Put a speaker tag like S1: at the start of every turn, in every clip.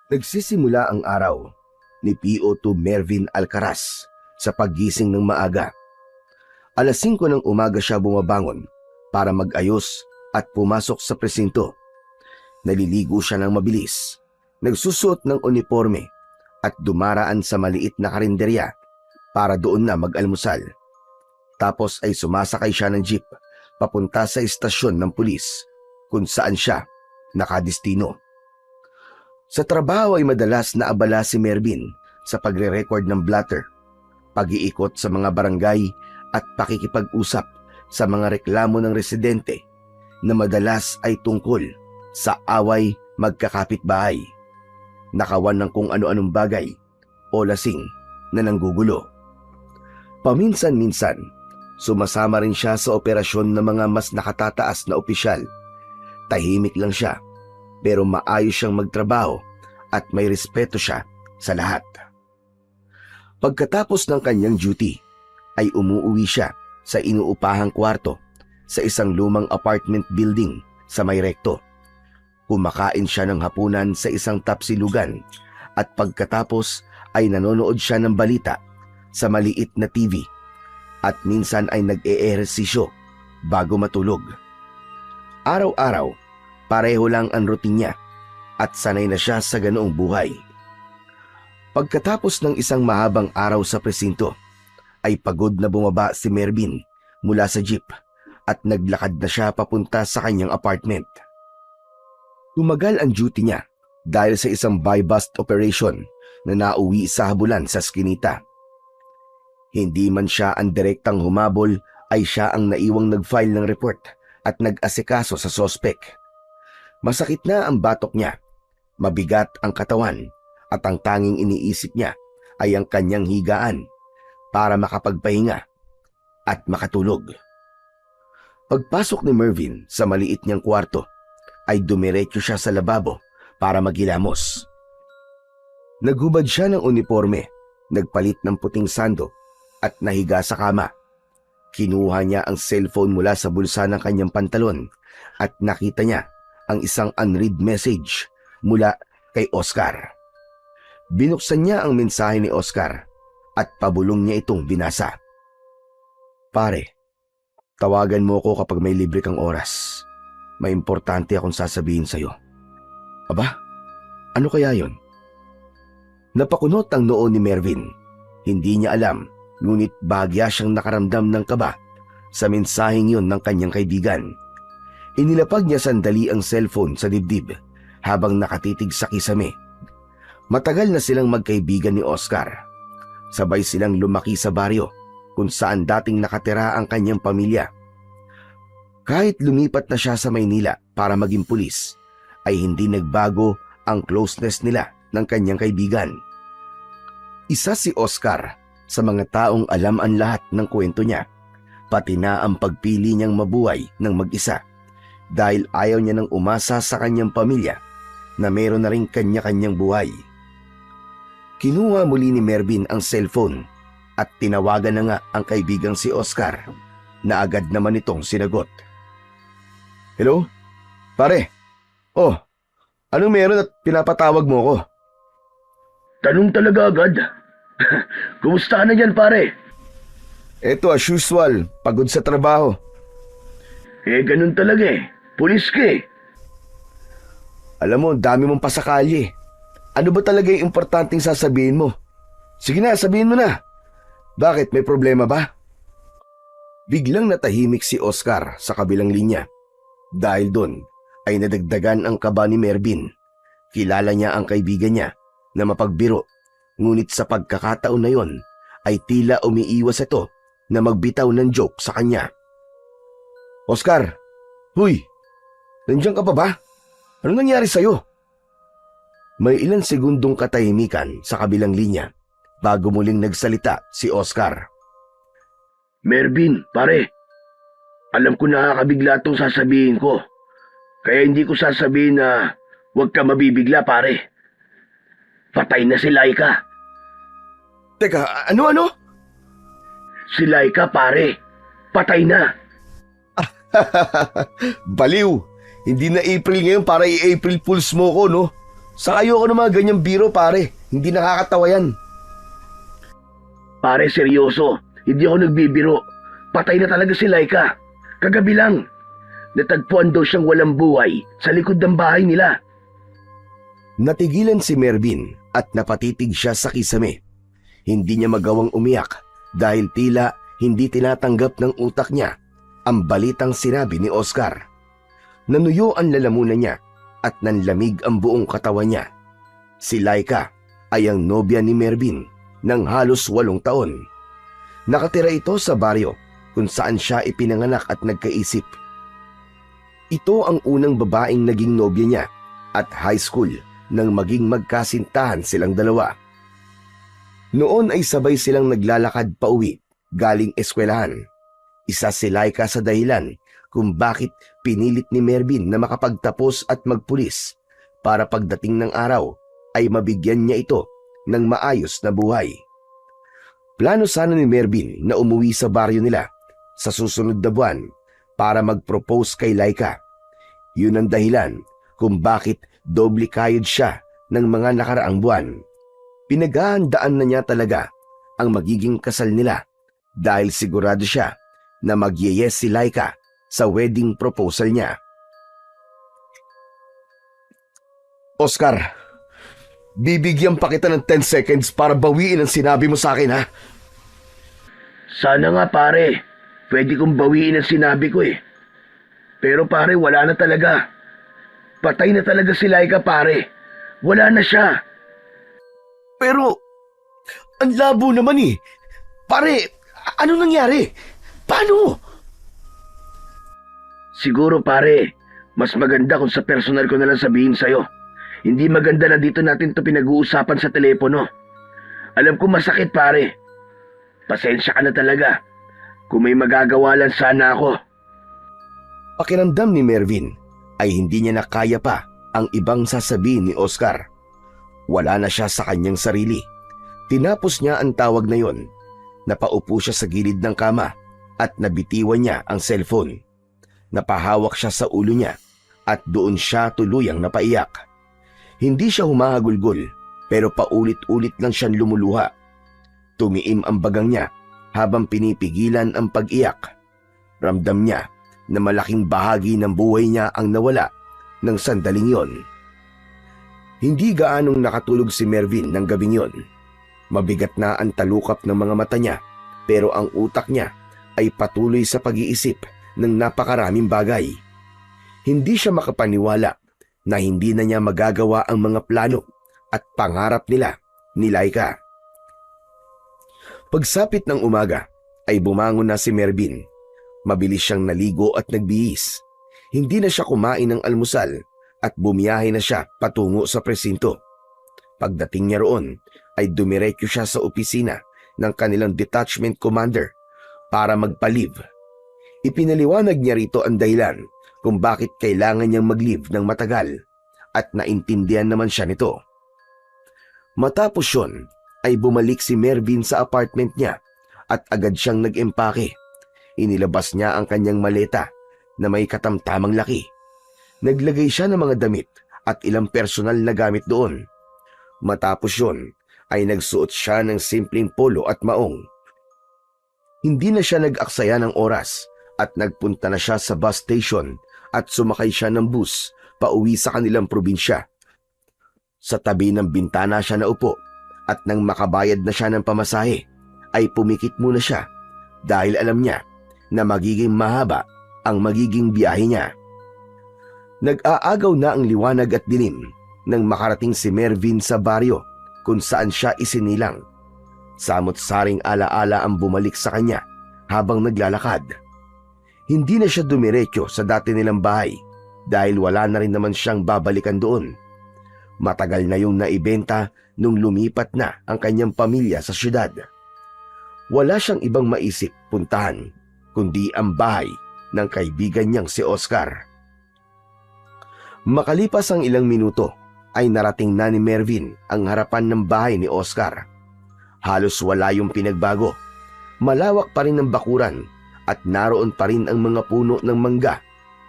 S1: Nagsisimula ang araw ni PO2 Mervin Alcaraz sa paggising ng maaga. Alas 5 ng umaga siya bumabangon para mag-ayos at pumasok sa presinto. Naliligo siya ng mabilis, nagsusuot ng uniforme at dumaraan sa maliit na karinderya para doon na mag-almusal. Tapos ay sumasakay siya ng jeep papunta sa istasyon ng pulis kung saan siya nakadestino. Sa trabaho ay madalas na abala si Mervin sa pagre-record ng blatter, pag-iikot sa mga barangay at pakikipag-usap sa mga reklamo ng residente na madalas ay tungkol sa away magkakapitbahay, nakawan ng kung ano-anong bagay o lasing na nanggugulo. Paminsan-minsan, sumasama rin siya sa operasyon ng mga mas nakatataas na opisyal. Tahimik lang siya, pero maayos siyang magtrabaho at may respeto siya sa lahat. Pagkatapos ng kanyang duty, ay umuwi siya sa inuupahang kwarto sa isang lumang apartment building sa May Recto. Kumakain siya ng hapunan sa isang tapsilugan at pagkatapos ay nanonood siya ng balita sa maliit na TV at minsan ay nag-eehersisyo bago matulog. Araw-araw, pareho lang ang routine niya at sanay na siya sa ganoong buhay. Pagkatapos ng isang mahabang araw sa presinto, ay pagod na bumaba si Mervin mula sa jeep at naglakad na siya papunta sa kanyang apartment. Tumagal ang duty niya dahil sa isang buy-bust operation na nauwi sa habulan sa Skinita. Hindi man siya ang direktang humabol, ay siya ang naiwang nag-file ng report at nag-asikaso sa sospek. Masakit na ang batok niya, mabigat ang katawan at ang tanging iniisip niya ay ang kanyang higaan para makapagpahinga at makatulog. Pagpasok ni Mervin sa maliit niyang kwarto, ay dumiretso siya sa lababo para maghilamos. Naghubad siya ng uniforme, nagpalit ng puting sando at nahiga sa kama. Kinuha niya ang cellphone mula sa bulsa ng kanyang pantalon at nakita niya ang isang unread message mula kay Oscar. Binuksan niya ang mensahe ni Oscar at pabulong niya itong binasa. "Pare, tawagan mo ko kapag may libre kang oras. May importante akong sasabihin sa'yo." Aba, ano kaya yon? Napakunot ang noo ni Mervin. Hindi niya alam, ngunit bahagya siyang nakaramdam ng kaba sa mensaheng yon ng kanyang kaibigan. Inilapag niya sandali ang cellphone sa dibdib habang nakatitig sa kisame. Matagal na silang magkaibigan ni Oscar. Sabay silang lumaki sa baryo kung saan dating nakatira ang kanyang pamilya. Kahit lumipat na siya sa Maynila para maging pulis, ay hindi nagbago ang closeness nila ng kanyang kaibigan. Isa si Oscar sa mga taong alam ang lahat ng kwento niya, pati na ang pagpili niyang mabuhay ng mag-isa dahil ayaw niya nang umasa sa kanyang pamilya na meron na rin kanya-kanyang buhay. Kinuha muli ni Mervin ang cellphone at tinawagan na nga ang kaibigang si Oscar na agad naman itong sinagot. "Hello? Pare? Oh, anong meron at pinapatawag mo ko?"
S2: Tanong talaga agad. Kumusta na dyan, pare?
S1: Eto as usual, pagod sa trabaho.
S2: Ganun talaga eh. Pulis ka eh.
S1: Alam mo, dami mong pasakali. Ano ba talaga yung importanteng sasabihin mo? Sige na, sabihin mo na. Bakit, may problema ba? Biglang natahimik si Oscar sa kabilang linya. Dahil doon ay nadagdagan ang kaba ni Mervin. Kilala niya ang kaibigan niya na mapagbiro, ngunit sa pagkakataon na yon ay tila umiiwas ito na magbitaw ng joke sa kanya. "Oscar, huy, nandiyan ka pa ba? Anong nangyari sa'yo?" May ilang segundong katahimikan sa kabilang linya bago muling nagsalita si Oscar.
S2: Mervin, pare. Alam ko nakakabigla itong sasabihin ko. Kaya hindi ko sasabihin na huwag ka mabibigla, pare. Patay na si Laika.
S1: Teka, ano?
S2: Si Laika, pare. Patay na.
S1: Baliw! Hindi na April ngayon para i-April Fools mo ko, no? Sa ayoko ng mga ganyang biro pare, hindi nakakatawa yan.
S2: Pare, seryoso. Hindi ako nagbibiro. Patay na talaga si Laika. Kagabi lang. Natagpuan daw siyang walang buhay sa likod ng bahay nila.
S1: Natigilan si Mervin at napatitig siya sa kisame. Hindi niya magawang umiyak dahil tila hindi tinatanggap ng utak niya ang balitang sinabi ni Oscar. Nanuyo ang lalamunan niya at nanlamig ang buong katawan niya. Si Laika ay ang nobya ni Mervin ng halos 8 taon. Nakatira ito sa baryo kung saan siya ipinanganak at nagkaisip. Ito ang unang babaeng naging nobya niya at high school nang maging magkasintahan silang dalawa. Noon ay sabay silang naglalakad pauwi galing eskwelahan. Isa si Laika sa dahilan kung bakit pinilit ni Mervin na makapagtapos at magpulis para pagdating ng araw ay mabigyan niya ito ng maayos na buhay. Plano sana ni Mervin na umuwi sa baryo nila sa susunod na buwan para mag-propose kay Laika. Yun ang dahilan kung bakit doble kayod siya ng mga nakaraang buwan. Pinaghahandaan na niya talaga ang magiging kasal nila dahil sigurado siya na mag-yes si Laika sa wedding proposal niya. Oscar, bibigyan pa kita ng 10 seconds para bawiin ang sinabi mo sa akin, ha?
S2: Sana nga pare. Pwede kong bawiin ang sinabi ko eh. Pero pare, wala na talaga. Patay na talaga si Laika pare. Wala na siya.
S1: Pero, ang labo naman eh. Pare, ano nangyari? Paano?
S2: Siguro pare, mas maganda kung sa personal ko na lang sabihin sa'yo. Hindi maganda na dito natin to pinag-uusapan sa telepono. Alam ko masakit pare. Pasensya ka na talaga. Kung may magagawa lang sana ako.
S1: Pakiramdam ni Mervin ay hindi niya nakaya pa ang ibang sasabihin ni Oscar. Wala na siya sa kanyang sarili. Tinapos niya ang tawag na yon. Napaupo siya sa gilid ng kama at nabitiwan niya ang cellphone. Napahawak siya sa ulo niya at doon siya tuluyang napaiyak. Hindi siya humahagulgol pero paulit-ulit lang siyang lumuluha. Tumiim ang bagang niya habang pinipigilan ang pag-iyak. Ramdam niya na malaking bahagi ng buhay niya ang nawala ng sandaling yon. Hindi gaanong nakatulog si Mervin ng gabing yon. Mabigat na ang talukap ng mga mata niya pero ang utak niya ay patuloy sa pag-iisip ng napakaraming bagay. Hindi siya makapaniwala na hindi na niya magagawa ang mga plano at pangarap nila ni Laika. Pagsapit ng umaga ay bumangon na si Mervin. Mabilis siyang naligo at nagbihis. Hindi na siya kumain ng almusal at bumiyahe na siya patungo sa presinto. Pagdating niya roon ay dumiretso siya sa opisina ng kanilang detachment commander para magpa-leave. Ipinaliwanag niya rito ang dahilan kung bakit kailangan niyang mag-leave ng matagal at naintindihan naman siya nito. Matapos yun ay bumalik si Mervin sa apartment niya at agad siyang nag-empake. Inilabas niya ang kanyang maleta na may katamtamang laki. Naglagay siya ng mga damit at ilang personal na gamit doon. Matapos yun ay nagsuot siya ng simpleng polo at maong. Hindi na siya nag-aksaya ng oras at nagpunta na siya sa bus station at sumakay siya ng bus pauwi sa kanilang probinsya. Sa tabi ng bintana siya naupo at nang makabayad na siya ng pamasahe ay pumikit muna siya dahil alam niya na magiging mahaba ang magiging biyahe niya. Nag-aagaw na ang liwanag at dilim nang makarating si Mervin sa baryo kung saan siya isinilang. Samot-saring alaala ang bumalik sa kanya habang naglalakad. Hindi na siya dumiretso sa dati nilang bahay dahil wala na rin naman siyang babalikan doon. Matagal na yung naibenta nung lumipat na ang kanyang pamilya sa syudad. Wala siyang ibang maisip puntahan kundi ang bahay ng kaibigan niyang si Oscar. Makalipas ang ilang minuto ay narating na ni Mervin ang harapan ng bahay ni Oscar. Halos wala yung pinagbago. Malawak pa rin ang bakuran at naroon pa rin ang mga puno ng mangga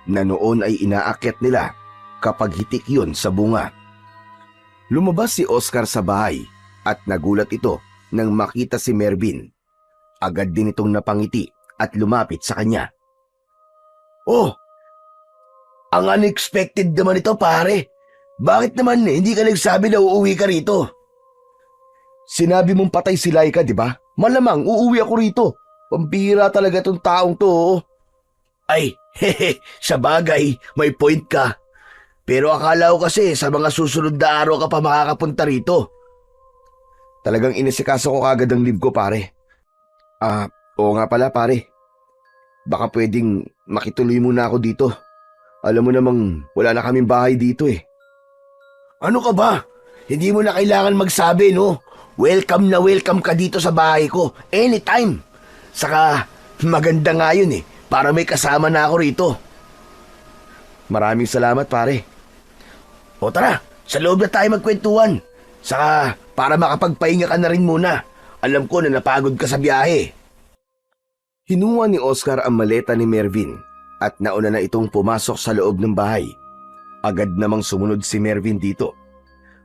S1: na noon ay inaakyat nila kapag hitik yun sa bunga. Lumabas si Oscar sa bahay at nagulat ito nang makita si Mervin. Agad din itong napangiti at lumapit sa kanya.
S2: Oh, ang unexpected naman ito pare. Bakit naman hindi ka nagsabi na uuwi ka rito?
S1: Sinabi mong patay si Laika, di ba? Malamang uuwi ako rito. Pambihira talaga tong taong to. Oh.
S2: Ay, hehe, sa bagay, may point ka. Pero akala ko kasi sa mga susunod na araw ka pa makakapunta rito.
S1: Talagang inisikaso ko kagad ang leave ko, pare. Oo nga pala, pare. Baka pwedeng makituloy muna ako dito. Alam mo namang wala na kaming bahay dito eh.
S2: Ano ka ba? Hindi mo na kailangan magsabi, no? Welcome na welcome ka dito sa bahay ko. Anytime. Saka maganda nga yun eh. Para may kasama na ako rito.
S1: Maraming salamat, pare.
S2: O tara, sa loob na tayo magkwentuhan. Saka para makapagpahinga ka na rin muna. Alam ko na napagod ka sa biyahe.
S1: Hinuha ni Oscar ang maleta ni Mervin at nauna na itong pumasok sa loob ng bahay. Agad namang sumunod si Mervin dito.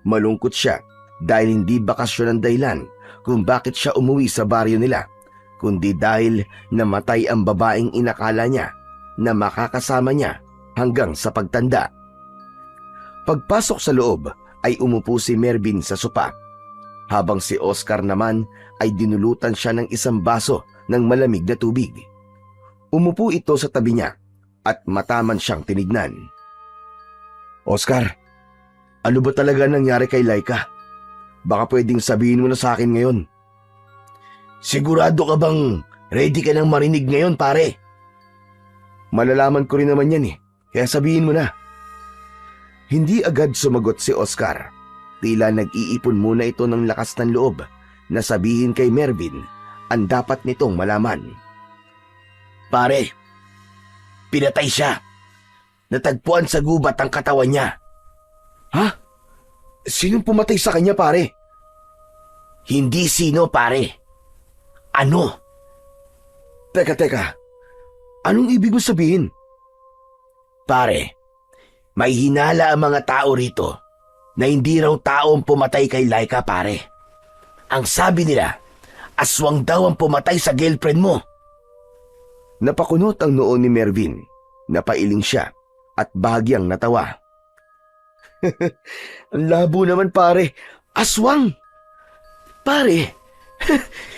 S1: Malungkot siya dahil hindi bakasyon ang dahilan kung bakit siya umuwi sa baryo nila, kundi dahil namatay ang babaeng inakala niya na makakasama niya hanggang sa pagtanda. Pagpasok sa loob ay umupo si Mervin sa sopa, habang si Oscar naman ay dinulutan siya ng isang baso ng malamig na tubig. Umupo ito sa tabi niya at mataman siyang tinignan. Oscar, ano ba talaga nangyari kay Laika? Baka pwedeng sabihin mo na sa akin ngayon.
S2: Sigurado ka bang ready ka nang marinig ngayon, pare?
S1: Malalaman ko rin naman yan eh, kaya sabihin mo na. Hindi agad sumagot si Oscar. Tila nag-iipon muna ito ng lakas ng loob na sabihin kay Mervin ang dapat nitong malaman.
S2: Pare, pinatay siya. Natagpuan sa gubat ang katawan niya.
S1: Ha? Sinong pumatay sa kanya, pare?
S2: Hindi sino, pare. Ano?
S1: Teka. Anong ibig mo sabihin?
S2: Pare, may hinala ang mga tao rito na hindi raw tao ang pumatay kay Laika, pare. Ang sabi nila, aswang daw ang pumatay sa girlfriend mo.
S1: Napakunot ang noo ni Mervin. Napailing siya at bahagyang natawa. Ang labo naman, pare. Aswang! Pare,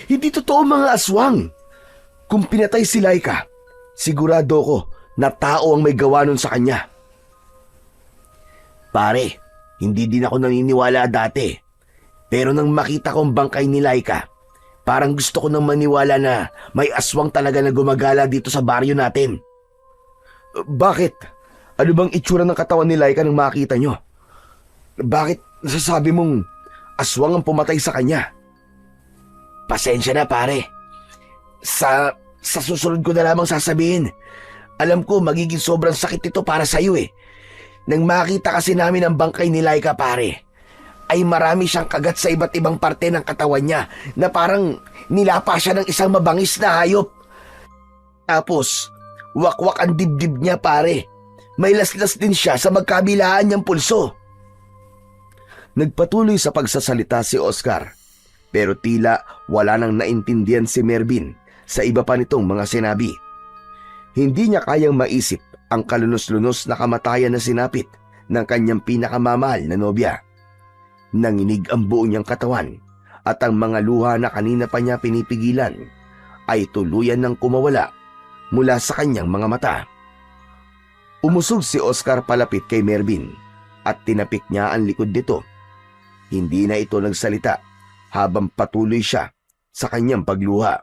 S1: hindi totoo mga aswang. Kung pinatay si Laika, sigurado ko na tao ang may gawa nun sa kanya.
S2: Pare, hindi din ako naniniwala dati. Pero nang makita kong bangkay ni Laika, parang gusto ko nang maniwala na may aswang talaga na gumagala dito sa baryo natin.
S1: Bakit? Ano bang itsura ng katawan ni Laika nang makita nyo? Bakit nasasabi mong aswang ang pumatay sa kanya?
S2: Pasensya na, pare. Sa susunod ko na lamang sasabihin. Alam ko magiging sobrang sakit ito para sa'yo eh. Nang makita kasi namin ang bangkay ni Laika, pare, ay marami siyang kagat sa iba't ibang parte ng katawan niya na parang nilapa siya ng isang mabangis na hayop. Tapos, wakwak ang dibdib niya, pare. May laslas din siya sa magkabilaan niyang pulso.
S1: Nagpatuloy sa pagsasalita si Oscar, pero tila wala nang naintindihan si Mervin sa iba pa nitong mga sinabi. Hindi niya kayang maisip ang kalunos-lunos na kamatayan na sinapit ng kanyang pinakamamahal na nobya. Nanginig ang buo niyang katawan at ang mga luha na kanina pa niya pinipigilan ay tuluyan ng kumawala mula sa kanyang mga mata. Umusog si Oscar palapit kay Mervin at tinapik niya ang likod nito. Hindi na ito nagsalita habang patuloy siya sa kanyang pagluha.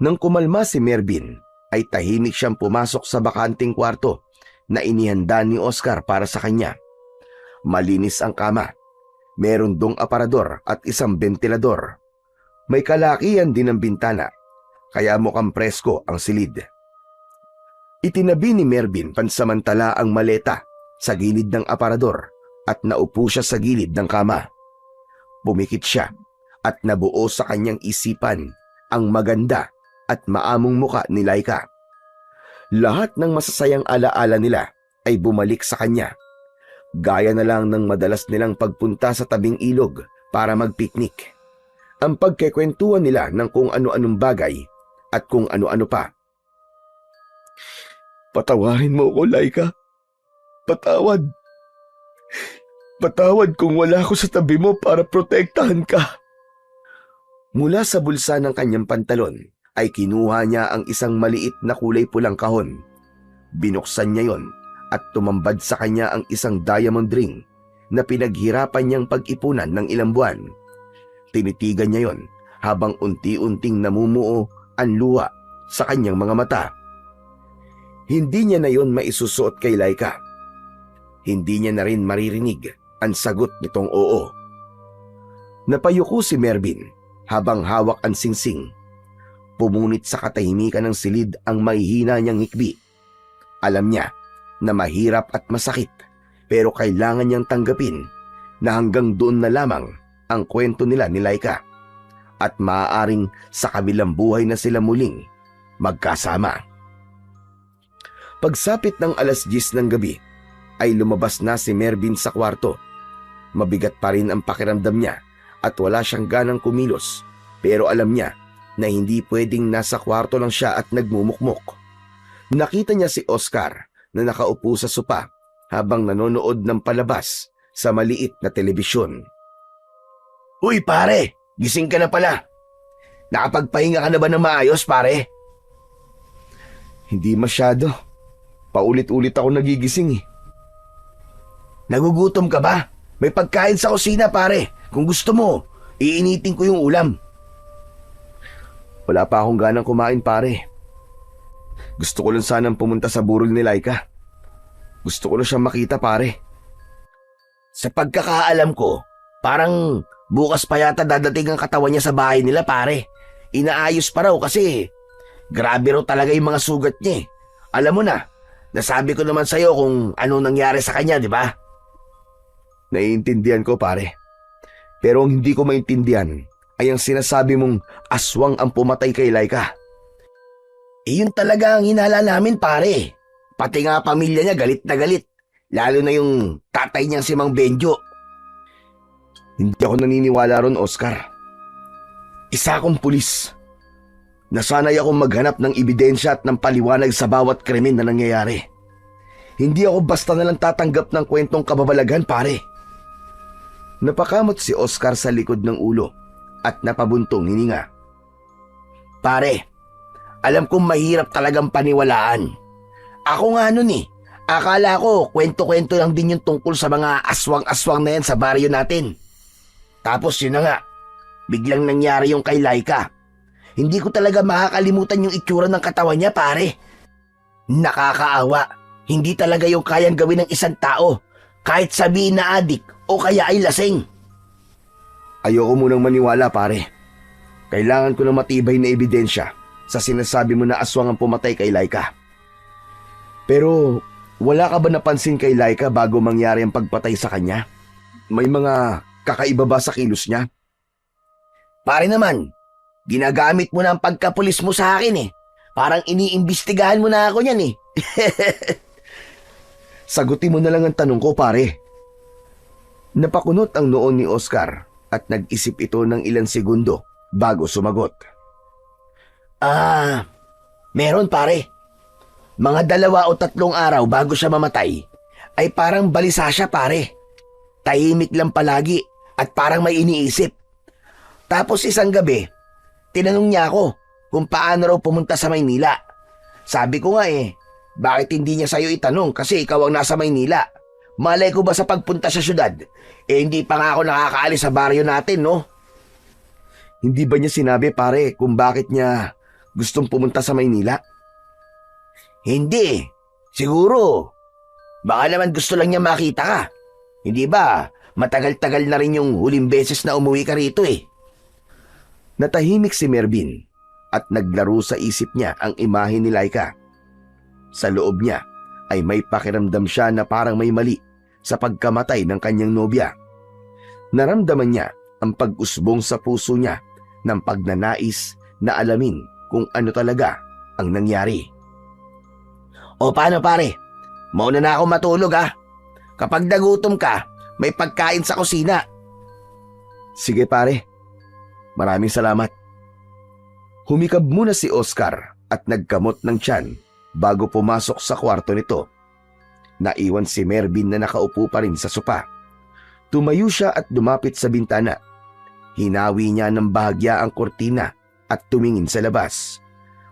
S1: Nang kumalma si Mervin, ay tahimik siyang pumasok sa bakanting kwarto na inihanda ni Oscar para sa kanya. Malinis ang kama, meron dong aparador at isang bentilador. May kalakihan din ang bintana, kaya mukhang presko ang silid. Itinabi ni Mervin pansamantala ang maleta sa gilid ng aparador at naupo siya sa gilid ng kama. Pumikit siya at nabuo sa kanyang isipan ang maganda at maamong muka ni Laika. Lahat ng masasayang alaala nila ay bumalik sa kanya. Gaya na lang ng madalas nilang pagpunta sa tabing ilog para magpiknik. Ang pagkikwentuhan nila ng kung ano-anong bagay at kung ano-ano pa. Patawarin mo ko, Laika. Patawad. Patawad kung wala ako sa tabi mo para protektahan ka. Mula sa bulsa ng kanyang pantalon ay kinuha niya ang isang maliit na kulay pulang kahon. Binuksan niya yon at tumambad sa kanya ang isang diamond ring na pinaghirapan niyang pag-ipunan ng ilang buwan. Tinitigan niya yon habang unti-unting namumuo ang luha sa kanyang mga mata. Hindi niya na yon maisusuot kay Laika. Hindi niya na rin maririnig ang sagot nitong oo. Napayuko si Mervin habang hawak ang singsing. Pumunit sa katahimikan ng silid ang mahihina niyang ngikbi. Alam niya na mahirap at masakit, pero kailangan niyang tanggapin na hanggang doon na lamang ang kwento nila ni Laika at maaaring sa kabilang buhay na sila muling magkasama. Pagsapit ng 10:00 ng gabi ay lumabas na si Mervin sa kwarto. Mabigat pa rin ang pakiramdam niya at wala siyang ganang kumilos, pero alam niya na hindi pwedeng nasa kwarto lang siya at nagmumukmok. Nakita niya si Oscar na nakaupo sa sopa habang nanonood ng palabas sa maliit na telebisyon.
S2: Uy pare, gising ka na pala. Nakapagpahinga ka na ba ng maayos pare?
S1: Hindi masyado. Paulit-ulit ako nagigising eh.
S2: Nagugutom ka ba? May pagkain sa kusina pare. Kung gusto mo, iinitin ko yung ulam.
S1: Wala pa akong ganang kumain pare. Gusto ko lang sanang pumunta sa burol ni Laika. Gusto ko lang siyang makita pare.
S2: Sa pagkakaalam ko, parang bukas pa yata dadating ang katawan niya sa bahay nila pare. Inaayos pa raw kasi grabe raw talaga yung mga sugat niya eh. Alam mo na, nasabi ko naman sa'yo kung ano nangyari sa kanya, di ba?
S1: Naiintindihan ko pare. Pero ang hindi ko maintindihan ay ang sinasabi mong aswang ang pumatay kay Laika.
S2: Yun talaga ang hinala namin pare. Pati nga pamilya niya galit na galit. Lalo na yung tatay niyang si Mang Benjo.
S1: Hindi ako naniniwala ron, Oscar. Isa akong pulis. Nasanay akong maghanap ng ebidensya at ng paliwanag sa bawat krimen na nangyayari. Hindi ako basta nalang tatanggap ng kwentong kababalaghan, pare. Napakamot si Oscar sa likod ng ulo at napabuntong hininga.
S2: Pare, alam kong mahirap talagang paniwalaan. Ako nga nun eh. Akala ko kwento-kwento lang din yung tungkol sa mga aswang-aswang na yan sa baryo natin. Tapos yun na nga, biglang nangyari yung kay Laika. Hindi ko talaga makakalimutan yung itsura ng katawan niya pare. Nakakaawa. Hindi talaga yung kayang gawin ng isang tao. Kahit sabihin na adik o kaya ay lasing.
S1: Ayoko munang maniwala pare. Kailangan ko ng matibay na ebidensya sa sinasabi mo na aswang ang pumatay kay Laika. Pero wala ka ba napansin kay Laika bago mangyari ang pagpatay sa kanya? May mga kakaiba ba sa kilos niya?
S2: Pare naman, ginagamit mo na ang pagkapulis mo sa akin eh. Parang iniimbestigahan mo na ako niyan eh.
S1: Sagutin mo na lang ang tanong ko pare. Napakunot ang noon ni Oscar at nag-isip ito ng ilang segundo bago sumagot.
S2: Meron pare. Mga 2 o 3 araw bago siya mamatay, ay parang balisa siya pare. Tahimik lang palagi at parang may iniisip. Tapos isang gabi, tinanong niya ako kung paano raw pumunta sa Maynila. Sabi ko nga bakit hindi niya sa'yo itanong kasi ikaw ang nasa Maynila? Malay ko ba sa pagpunta sa syudad? Hindi pa nga ako nakakaalis sa baryo natin, no?
S1: Hindi ba niya sinabi pare kung bakit niya gustong pumunta sa Maynila?
S2: Hindi. Siguro. Baka naman gusto lang niya makita ka. Hindi ba? Matagal-tagal na rin yung huling beses na umuwi ka rito eh.
S1: Natahimik si Mervin at naglaro sa isip niya ang imahe ni Laika. Sa loob niya ay may pakiramdam siya na parang may mali sa pagkamatay ng kanyang nobya. Naramdaman niya ang pag-usbong sa puso niya ng pagnanais na alamin kung ano talaga ang nangyari.
S2: O paano pare? Mauna na ako matulog ha. Kapag nagutom ka, may pagkain sa kusina.
S1: Sige pare, maraming salamat. Humikab muna si Oscar at nagkamot ng tiyan bago pumasok sa kwarto nito. Naiwan si Mervin na nakaupo pa rin sa sopa. Tumayo siya at lumapit sa bintana. Hinawi niya ng bahagya ang kortina at tumingin sa labas.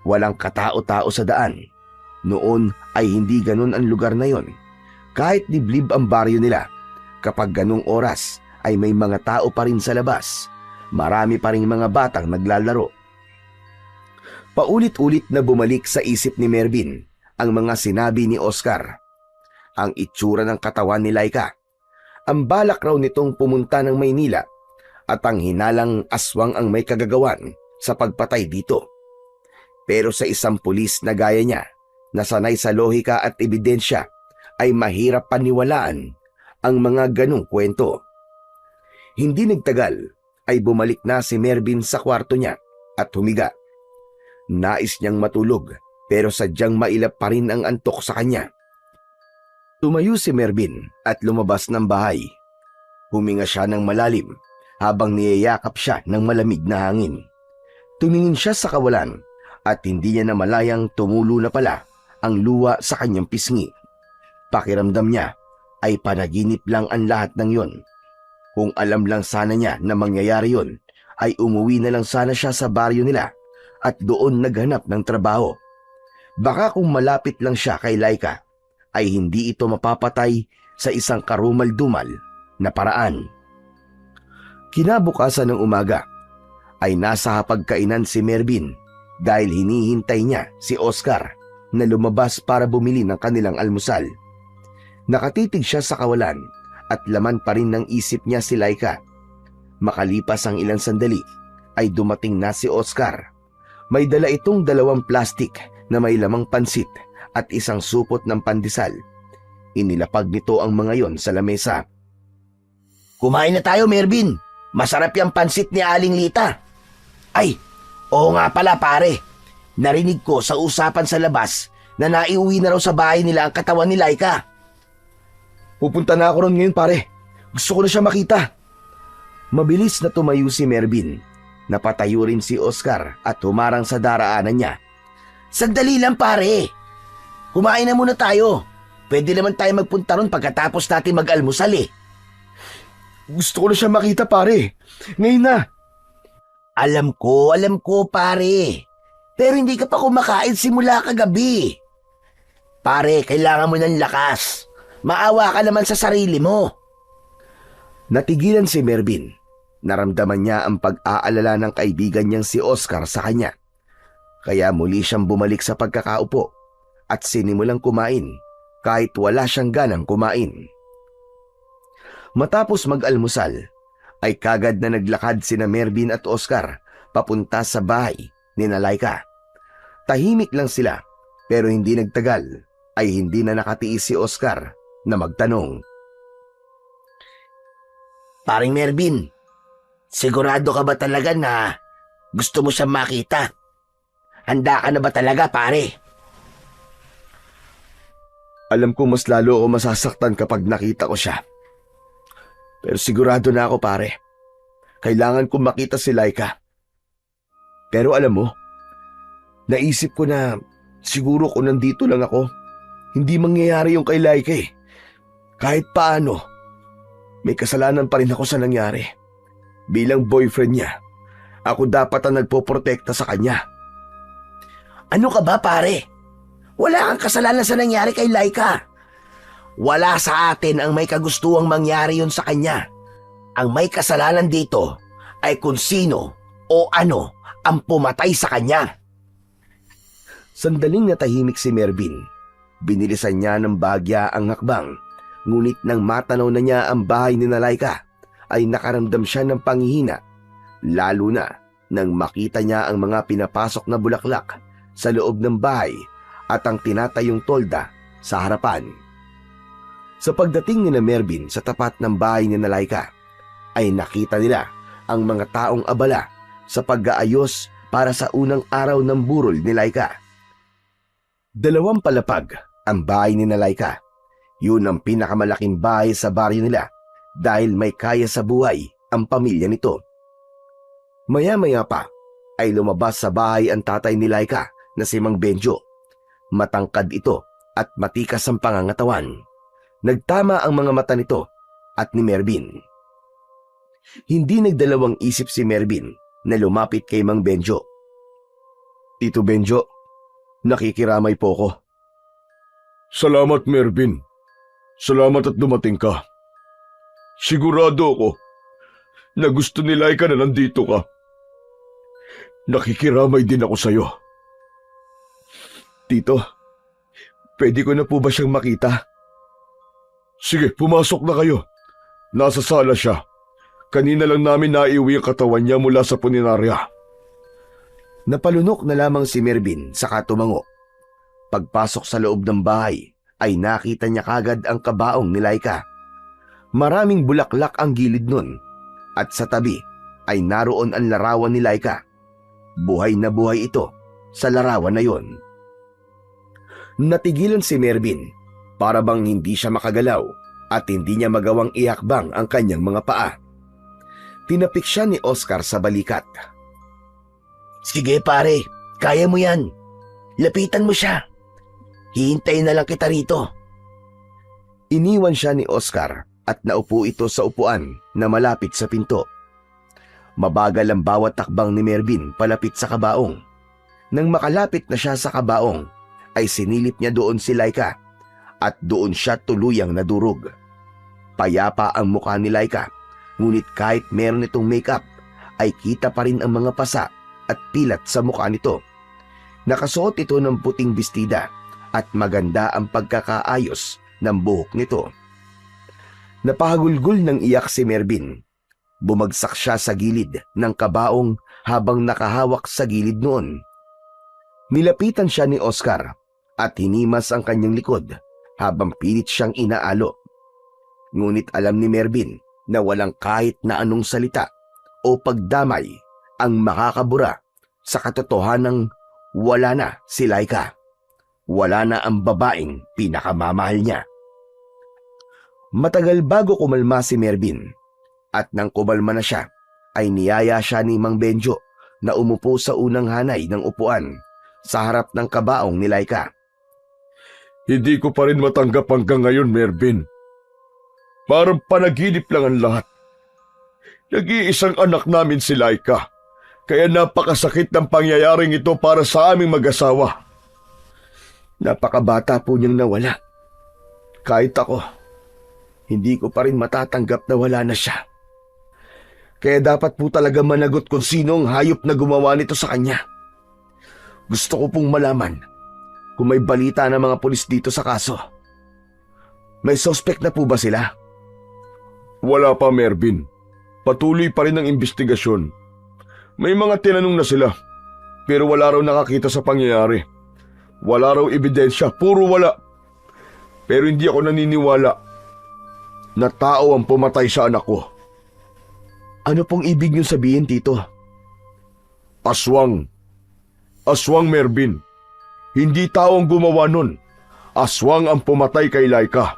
S1: Walang katao-tao sa daan. Noon ay hindi ganun ang lugar na yon. Kahit liblib ang baryo nila, kapag ganung oras ay may mga tao pa rin sa labas. Marami pa rin mga batang naglalaro. Paulit-ulit na bumalik sa isip ni Mervin ang mga sinabi ni Oscar. Ang itsura ng katawan ni Laika. Ang balak raw nitong pumunta ng Maynila at ang hinalang aswang ang may kagagawan sa pagpatay dito. Pero sa isang pulis na gaya niya, na sanay sa lohika at ebidensya, ay mahirap paniwalaan ang mga ganong kwento. Hindi nagtagal ay bumalik na si Mervin sa kwarto niya at humiga. Nais niyang matulog pero sadyang mailap pa rin ang antok sa kanya. Tumayo si Mervin at lumabas ng bahay. Huminga siya ng malalim habang niyayakap siya ng malamig na hangin. Tumingin siya sa kawalan at hindi niya namalayang tumulo na pala ang luwa sa kanyang pisngi. Pakiramdam niya ay panaginip lang ang lahat ng yon. Kung alam lang sana niya na mangyayari yon, ay umuwi na lang sana siya sa baryo nila at doon naghanap ng trabaho. Baka kung malapit lang siya kay Laika, ay hindi ito mapapatay sa isang karumal-dumal na paraan. Kinabukasan ng umaga, ay nasa hapagkainan si Mervin dahil hinihintay niya si Oscar na lumabas para bumili ng kanilang almusal. Nakatitig siya sa kawalan at laman pa rin ng isip niya si Laika. Makalipas ang ilang sandali, ay dumating na si Oscar. May dala itong 2 plastik na may lamang pansit at isang supot ng pandesal. Inilapag nito ang mga yon sa lamesa.
S2: Kumain na tayo, Mervin. Masarap yung pansit ni Aling Lita. Ay, oo nga pala pare. Narinig ko sa usapan sa labas na naiuwi na raw sa bahay nila ang katawan ni Laika.
S1: Pupunta na ako ron ngayon pare. Gusto ko na siya makita. Mabilis na tumayo si Mervin. Napatayo rin si Oscar at humarang sa daraanan niya.
S2: Sandali lang pare. Kumain na muna tayo. Pwede naman tayo magpunta ron pagkatapos natin mag-almusal eh.
S1: Gusto ko na siya makita pare. Ngayon na.
S2: Alam ko pare. Pero hindi ka pa kumakain simula kagabi. Pare, kailangan mo ng lakas. Maawa ka naman sa sarili mo.
S1: Natigilan si Mervin. Naramdaman niya ang pag-aalala ng kaibigan niyang si Oscar sa kanya. Kaya muli siyang bumalik sa pagkakaupo at sinimulang kumain kahit wala siyang ganang kumain. Matapos mag-almusal, ay kagad na naglakad sina Mervin at Oscar papunta sa bahay ni Laika. Tahimik lang sila pero hindi nagtagal ay hindi na nakatiis si Oscar na magtanong.
S2: Paring Mervin, sigurado ka ba talaga na gusto mo siyang makita? Handa ka na ba talaga, pare?
S1: Alam ko mas lalo ako masasaktan kapag nakita ko siya. Pero sigurado na ako pare. Kailangan kong makita si Laika. Pero alam mo, naisip ko na siguro kung nandito lang ako, hindi mangyayari yung kay Laika eh. Kahit paano, may kasalanan pa rin ako sa nangyari. Bilang boyfriend niya, ako dapat ang nagpoprotekta sa kanya.
S2: Ano ka ba pare? Wala kang kasalanan sa nangyari kay Laika. Wala sa atin ang may kagustuhang mangyari yun sa kanya. Ang may kasalanan dito ay kung sino o ano ang pumatay sa kanya.
S1: Sandaling natahimik si Mervin. Binilisan niya ng bagya ang hakbang. Ngunit nang matanaw na niya ang bahay ni Laika, ay nakaramdam siya ng panghihina. Lalo na nang makita niya ang mga pinapasok na bulaklak sa loob ng bahay at ang tinatayong tolda sa harapan. Sa pagdating ni Mervin sa tapat ng bahay ni Laika, ay nakita nila ang mga taong abala sa pag-aayos para sa unang araw ng burol ni Laika. 2 palapag ang bahay ni Laika. Yun ang pinakamalaking bahay sa baryo nila dahil may kaya sa buhay ang pamilya nito. Maya-maya pa ay lumabas sa bahay ang tatay ni Laika na si Mang Benjo. Matangkad ito at matikas ang pangangatawan. Nagtama ang mga mata nito at ni Mervin. Hindi nagdalawang isip si Mervin na lumapit kay Mang Benjo. "Tito Benjo, nakikiramay po ko."
S3: Salamat, Mervin. Salamat at dumating ka. Sigurado ako na gusto ni Laika na nandito ka. Nakikiramay din ako sa'yo.
S1: "Tito, pwede ko na po ba siyang makita?"
S3: Sige, pumasok na kayo. Nasa sala siya. Kanina lang namin naiuwi ang katawan niya mula sa puninarya.
S1: Napalunok na lamang si Mervin saka tumango. Pagpasok sa loob ng bahay ay nakita niya kagad ang kabaong ni Laika. Maraming bulaklak ang gilid nun at sa tabi ay naroon ang larawan ni Laika. Buhay na buhay ito sa larawan na yon. Natigilan si Mervin para bang hindi siya makagalaw at hindi niya magawang ihakbang ang kanyang mga paa. Tinapik siya ni Oscar sa balikat.
S2: Sige pare, kaya mo yan. Lapitan mo siya. Hihintayin na lang kita rito.
S1: Iniwan siya ni Oscar at naupo ito sa upuan na malapit sa pinto. Mabagal ang bawat takbang ni Mervin palapit sa kabaong. Nang makalapit na siya sa kabaong, ay sinilip niya doon si Laika at doon siya tuluyang nadurog. Payapa ang mukha ni Laika, ngunit kahit meron itong makeup, ay kita pa rin ang mga pasa at pilat sa mukha nito. Nakasuot ito ng puting bestida at maganda ang pagkakaayos ng buhok nito. Napahagulgol ng iyak si Mervin. Bumagsak siya sa gilid ng kabaong habang nakahawak sa gilid noon. Nilapitan siya ni Oscar at hinimas ang kanyang likod habang pilit siyang inaalok. Ngunit alam ni Mervin na walang kahit na anong salita o pagdamay ang makakabura sa katotohanang wala na si Laika. Wala na ang babaeng pinakamamahal niya. Matagal bago kumalma si Mervin at nang kumalma na siya ay niyaya siya ni Mang Benjo na umupo sa unang hanay ng upuan sa harap ng kabaong ni Laika.
S3: Hindi ko pa rin matanggap hanggang ngayon, Mervin. Parang panaginip lang ang lahat. Nag-iisang anak namin si Laika, kaya napakasakit ng pangyayaring ito para sa aming mag-asawa.
S1: Napakabata po niyang nawala. Kahit ako, hindi ko pa rin matatanggap na wala na siya. Kaya dapat po talaga managot kung sino ang hayop na gumawa nito sa kanya. Gusto ko pong malaman kung may balita ng mga pulis dito sa kaso. May suspect na po ba sila?
S3: Wala pa, Mervin. Patuloy pa rin ang investigasyon. May mga tinanong na sila, pero wala raw nakakita sa pangyayari. Wala raw ebidensya, puro wala. Pero hindi ako naniniwala na tao ang pumatay sa anak ko.
S1: Ano pong ibig niyong sabihin, Tito?
S3: Aswang. Aswang, Mervin. Hindi tao ang gumawa nun. Aswang ang pumatay kay Laika.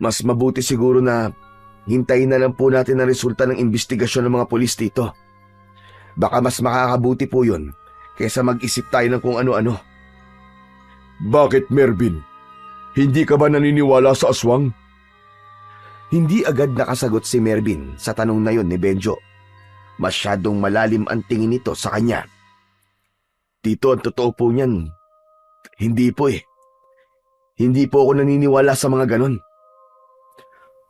S1: Mas mabuti siguro na hintayin na lang po natin ang resulta ng investigasyon ng mga pulis dito. Baka mas makakabuti po yun kaysa mag-isip tayo ng kung ano-ano.
S3: Bakit, Mervin? Hindi ka ba naniniwala sa aswang?
S1: Hindi agad nakasagot si Mervin sa tanong na yon ni Benjo. Masyadong malalim ang tingin nito sa kanya. Tito, ang totoo po niyan, hindi po eh. Hindi po ako naniniwala sa mga ganon.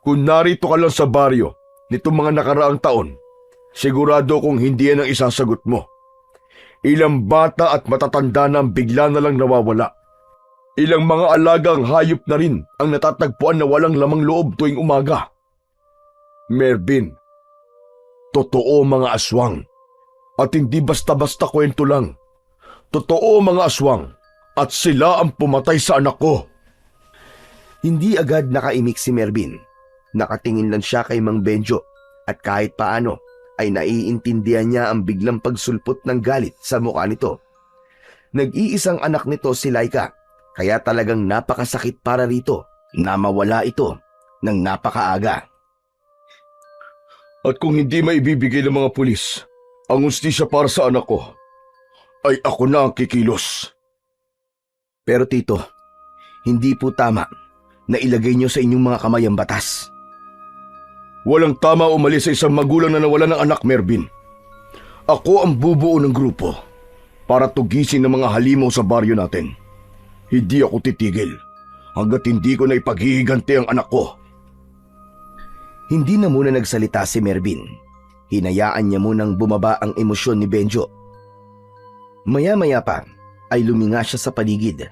S3: Kung narito ka lang sa baryo nitong mga nakaraang taon, sigurado kong hindi yan ang isasagot mo. Ilang bata at matatanda na ang bigla na lang nawawala. Ilang mga alagang hayop na rin ang natatagpuan na walang lamang loob tuwing umaga. Mervin, totoo mga aswang at hindi basta-basta kwento lang. Totoo mga aswang at sila ang pumatay sa anak ko.
S1: Hindi agad nakaimik si Mervin. Nakatingin lang siya kay Mang Benjo at kahit paano ay naiintindihan niya ang biglang pagsulpot ng galit sa mukha nito. Nag-iisang anak nito si Laika Kaya talagang napakasakit para rito na mawala ito ng napakaaga.
S3: At kung hindi maibibigay ng mga pulis ang hustisya para sa anak ko, ay ako na ang kikilos.
S1: Pero tito, hindi po tama na ilagay niyo sa inyong mga kamay ang batas.
S3: Walang tama umalis sa isang magulang na nawala ng anak, Mervin. Ako ang bubuo ng grupo para tugisin ng mga halimaw sa baryo natin. Hindi ako titigil hanggat hindi ko na ipaghihiganti ang anak ko.
S1: Hindi na muna nagsalita si Mervin. Hinayaan niya munang bumaba ang emosyon ni Benjo. Maya-maya pa ay luminga siya sa paligid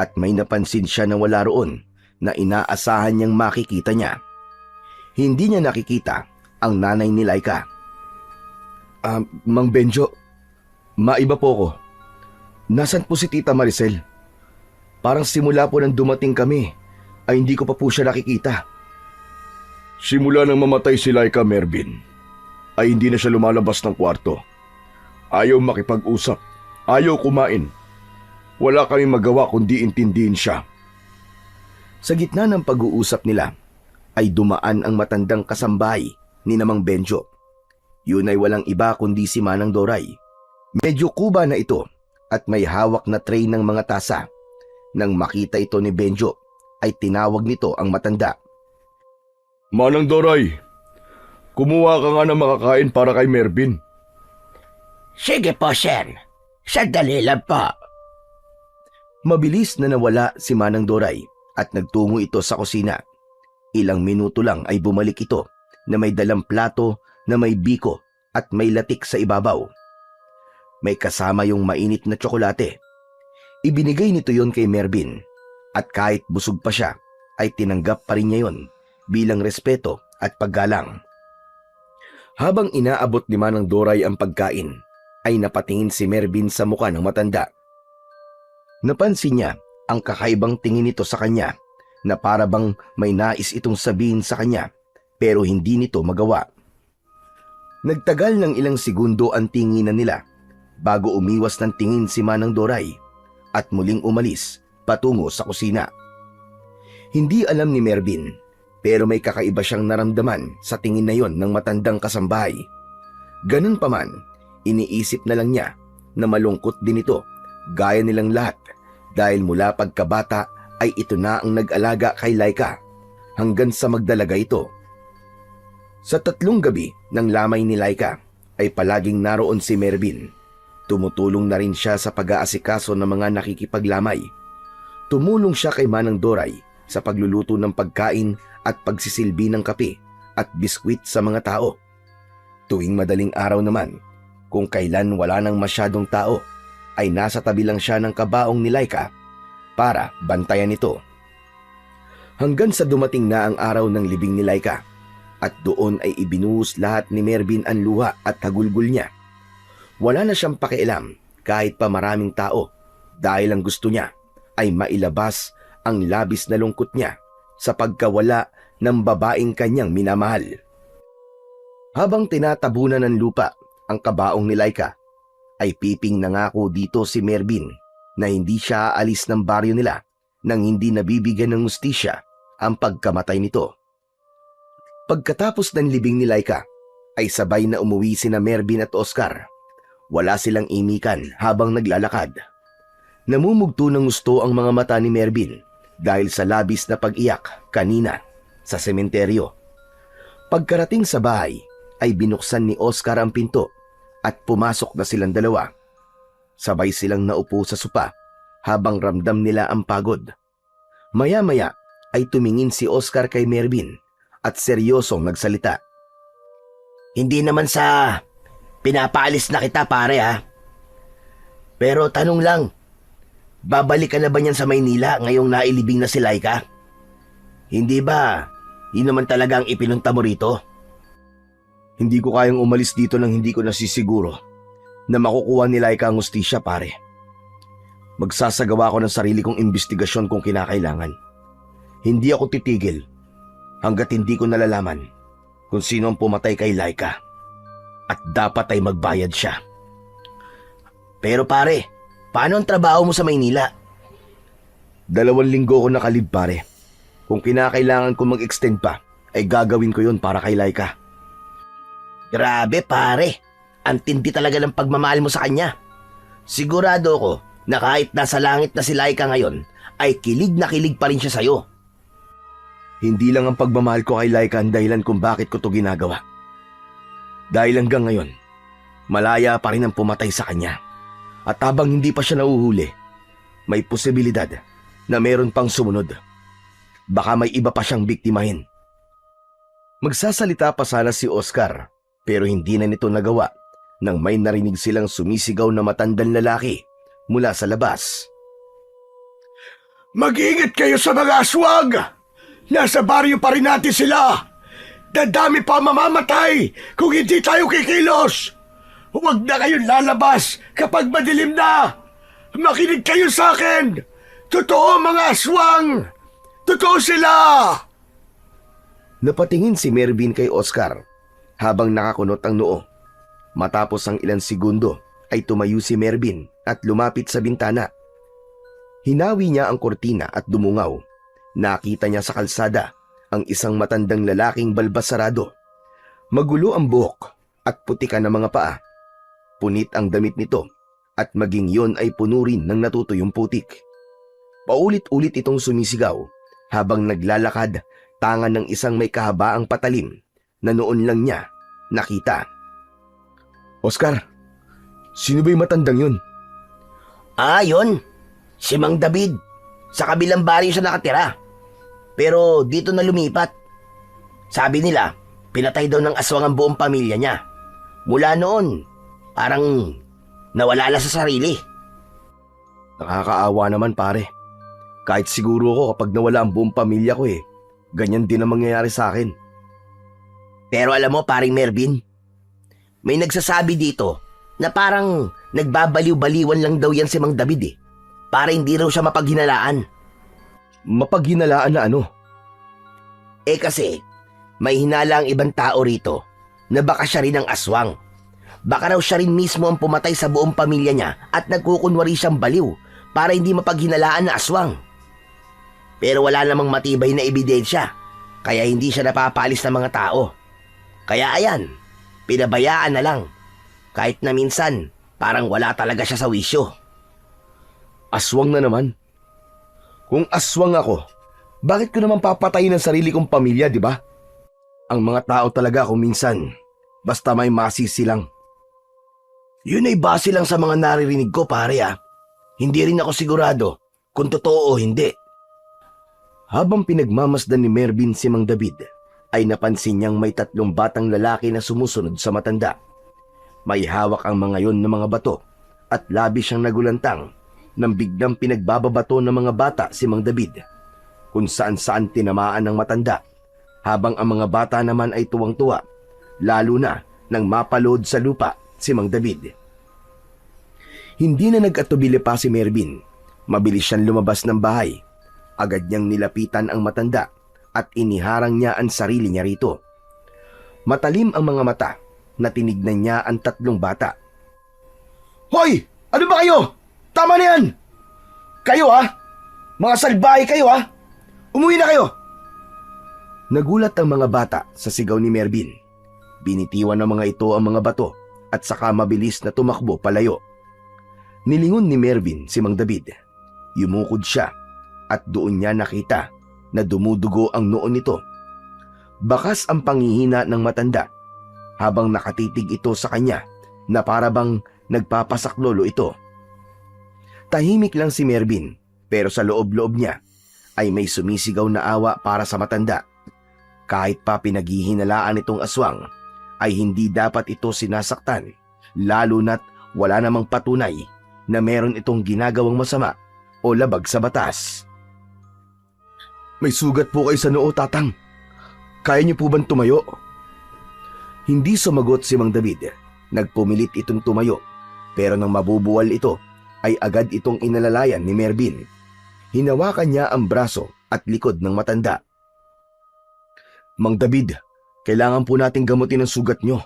S1: at may napansin siya na wala roon na inaasahan niyang makikita niya. Hindi niya nakikita ang nanay ni Laika. Mang Benjo, maiba po ko. Nasaan po si Tita Maricel? Parang simula po nang dumating kami ay hindi ko pa po siya nakikita.
S3: Simula nang mamatay si Laika, Mervin, ay hindi na siya lumalabas ng kwarto. Ayaw makipag-usap, ayaw kumain. Wala kaming magawa kundi intindihin siya.
S1: Sa gitna ng pag-uusap nila, ay dumaan ang matandang kasambahay ni Namang Benjo. Yun ay walang iba kundi si Manang Doray. Medyo kuba na ito at may hawak na tray ng mga tasa. Nang makita ito ni Benjo, ay tinawag nito ang matanda.
S3: Manang Doray, kumuha ka nga ng makakain para kay Mervin.
S2: Sige po, sir. Sandali lang po.
S1: Mabilis na nawala si Manang Doray at nagtungo ito sa kusina. Ilang minuto lang ay bumalik ito na may dalang plato na may biko at may latik sa ibabaw. May kasama yung mainit na tsokolate. Ibinigay nito yon kay Mervin at kahit busog pa siya ay tinanggap pa rin niya yon bilang respeto at paggalang. Habang inaabot ni Manang Doray ang pagkain, ay napatingin si Mervin sa mukha ng matanda. Napansin niya ang kakaibang tingin nito sa kanya na para bang may nais itong sabihin sa kanya pero hindi nito magawa. Nagtagal ng ilang segundo ang tinginan nila bago umiwas ng tingin si Manang Doray at muling umalis patungo sa kusina. Hindi alam ni Mervin pero may kakaiba siyang naramdaman sa tingin na yon ng matandang kasambahay. Ganun pa man, iniisip na lang niya na malungkot din ito gaya nilang lahat dahil mula pagkabata ay ito na ang nag-alaga kay Laika hanggang sa magdalaga ito. Sa 3 gabi ng lamay ni Laika ay palaging naroon si Mervin. Tumutulong na rin siya sa pag-aasikaso ng mga nakikipaglamay. Tumulong siya kay Manang Doray sa pagluluto ng pagkain at pagsisilbi ng kape at biskwit sa mga tao. Tuwing madaling araw naman, kung kailan wala nang masyadong tao, ay nasa tabi lang siya ng kabaong ni Laika para bantayan ito. Hanggang sa dumating na ang araw ng libing ni Laika at doon ay ibinuhos lahat ni Mervin ang luha at hagulgol niya. Wala na siyang pakialam kahit pa maraming tao dahil ang gusto niya ay mailabas ang labis na lungkot niya sa pagkawala ng babaeng kanyang minamahal. Habang tinatabunan ng lupa ang kabaong ni Laika, ay piping nangako dito si Mervin na hindi siya aalis ng baryo nila nang hindi nabibigyan ng hustisya ang pagkamatay nito. Pagkatapos ng libing ni Laika, ay sabay na umuwi sina Mervin at Oscar. Wala silang imikan habang naglalakad. Namumugto ng gusto ang mga mata ni Mervin dahil sa labis na pag-iyak kanina sa sementeryo. Pagkarating sa bahay, ay binuksan ni Oscar ang pinto at pumasok na silang dalawa. Sabay silang naupo sa sopa habang ramdam nila ang pagod. Maya-maya ay tumingin si Oscar kay Mervin at seryosong nagsalita.
S2: Hindi naman sa pinapaalis na kita, pare, ha? Pero tanong lang, babalik ka na ba niyan sa Maynila ngayong nailibing na si Laika? Hindi ba yun naman talaga ang ipinunta mo rito?
S1: Hindi ko kayang umalis dito nang hindi ko nasisiguro na makukuha ni Laika ang hustisya, pare. Magsasagawa ko ng sarili kong investigasyon kung kinakailangan. Hindi ako titigil hanggat hindi ko nalalaman kung sino ang pumatay kay Laika. At dapat ay magbayad siya.
S2: Pero pare, paano ang trabaho mo sa Maynila?
S1: 2 linggo ko nakalib pare. Kung kinakailangan ko mag-extend pa, ay gagawin ko yon para kay Laika.
S2: Grabe pare, ang tindi talaga ng pagmamahal mo sa kanya. Sigurado ko na kahit nasa langit na si Laika ngayon, ay kilig na kilig pa rin siya sa'yo.
S1: Hindi lang ang pagmamahal ko kay Laika ang dahilan kung bakit ko to ginagawa. Dahil hanggang ngayon, malaya pa rin ang pumatay sa kanya. At habang hindi pa siya nauhuli, may posibilidad na meron pang sumunod. Baka may iba pa siyang biktimahin. Magsasalita pa sana si Oscar, pero hindi na nito nagawa nang may narinig silang sumisigaw na matandang lalaki mula sa labas.
S3: Mag-ingat kayo sa mga aswang! Nasa baryo pa rin natin sila! Dadami pa mamamatay kung hindi tayo kikilos! Huwag na kayong lalabas kapag madilim na! Makinig kayo sa akin! Totoo mga aswang! Totoo sila!
S1: Napatingin si Mervin kay Oscar habang nakakunot ang noo. Matapos ang ilang segundo ay tumayo si Mervin at lumapit sa bintana. Hinawi niya ang kortina at dumungaw. Nakita niya sa kalsada ang isang matandang lalaking balbasarado. Magulo ang buhok at putikan ang mga paa. Punit ang damit nito at maging yon ay puno rin ng natutuyong putik. Paulit-ulit itong sumisigaw habang naglalakad tangan ng isang may kahabaang patalim na noon lang niya nakita. Oscar, sino ba yung matandang yun?
S2: Yun. Si Mang David. Sa kabilang baryo siya nakatira. Pero dito na lumipat. Sabi nila, pinatay daw ng aswang ang buong pamilya niya. Mula noon, parang nawala na sa sarili.
S1: Nakakaawa naman pare. Kahit siguro ko kapag nawala ang buong pamilya ko ganyan din ang mangyayari sa akin.
S2: Pero alam mo, paring Mervin, may nagsasabi dito na parang nagbabaliw-baliwan lang daw yan si Mang David para hindi raw siya mapaghinalaan.
S1: Mapaghinalaan na ano?
S2: Kasi may hinala ang ibang tao rito na baka siya rin ang aswang. Baka raw siya rin mismo ang pumatay sa buong pamilya niya at nagkukunwari siyang baliw para hindi mapaghinalaan na aswang. Pero wala namang matibay na ebidensya kaya hindi siya napapalis ng mga tao. Kaya ayan, pinabayaan na lang kahit na minsan parang wala talaga siya sa wisyo.
S1: Aswang na naman. Kung aswang ako, bakit ko naman papatayin ang sarili kong pamilya, di ba? Ang mga tao talaga kung minsan, basta may masisi lang.
S2: Yun ay base lang sa mga naririnig ko pare Hindi rin ako sigurado kung totoo o hindi.
S1: Habang pinagmamasdan ni Mervin si Mang David, ay napansin niyang may 3 batang lalaki na sumusunod sa matanda. May hawak ang mga yon ng mga bato at labis siyang nagulantang nang biglang pinagbababato ng mga bata si Mang David, kung saan-saan tinamaan ng matanda, habang ang mga bata naman ay tuwang-tuwa, lalo na nang mapalood sa lupa si Mang David. Hindi na nag-atubili pa si Mervin. Mabilis siyang lumabas ng bahay. Agad niyang nilapitan ang matanda at iniharang niya ang sarili niya rito. Matalim ang mga mata na tinignan niya ang 3 bata.
S3: Hoy! Ano ba kayo? Tama na yan! Kayo Mga salbahe kayo Umuwi na kayo!
S1: Nagulat ang mga bata sa sigaw ni Mervin. Binitiwan ng mga ito ang mga bato at saka mabilis na tumakbo palayo. Nilingon ni Mervin si Mang David. Yumukod siya at doon niya nakita na dumudugo ang noon nito. Bakas ang panghihina ng matanda habang nakatitig ito sa kanya na para bang nagpapasaklolo ito. Tahimik lang si Mervin pero sa loob-loob niya ay may sumisigaw na awa para sa matanda. Kahit pa pinaghihinalaan itong aswang ay hindi dapat ito sinasaktan, lalo na't wala namang patunay na meron itong ginagawang masama o labag sa batas. May sugat po kayo sa noo, Tatang. Kaya niyo po bang tumayo? Hindi sumagot si Mang David. Nagpumilit itong tumayo, pero nang mabubuwal ito ay agad itong inalalayan ni Mervin. Hinawakan niya ang braso at likod ng matanda. Mang David, kailangan po nating gamutin ang sugat niyo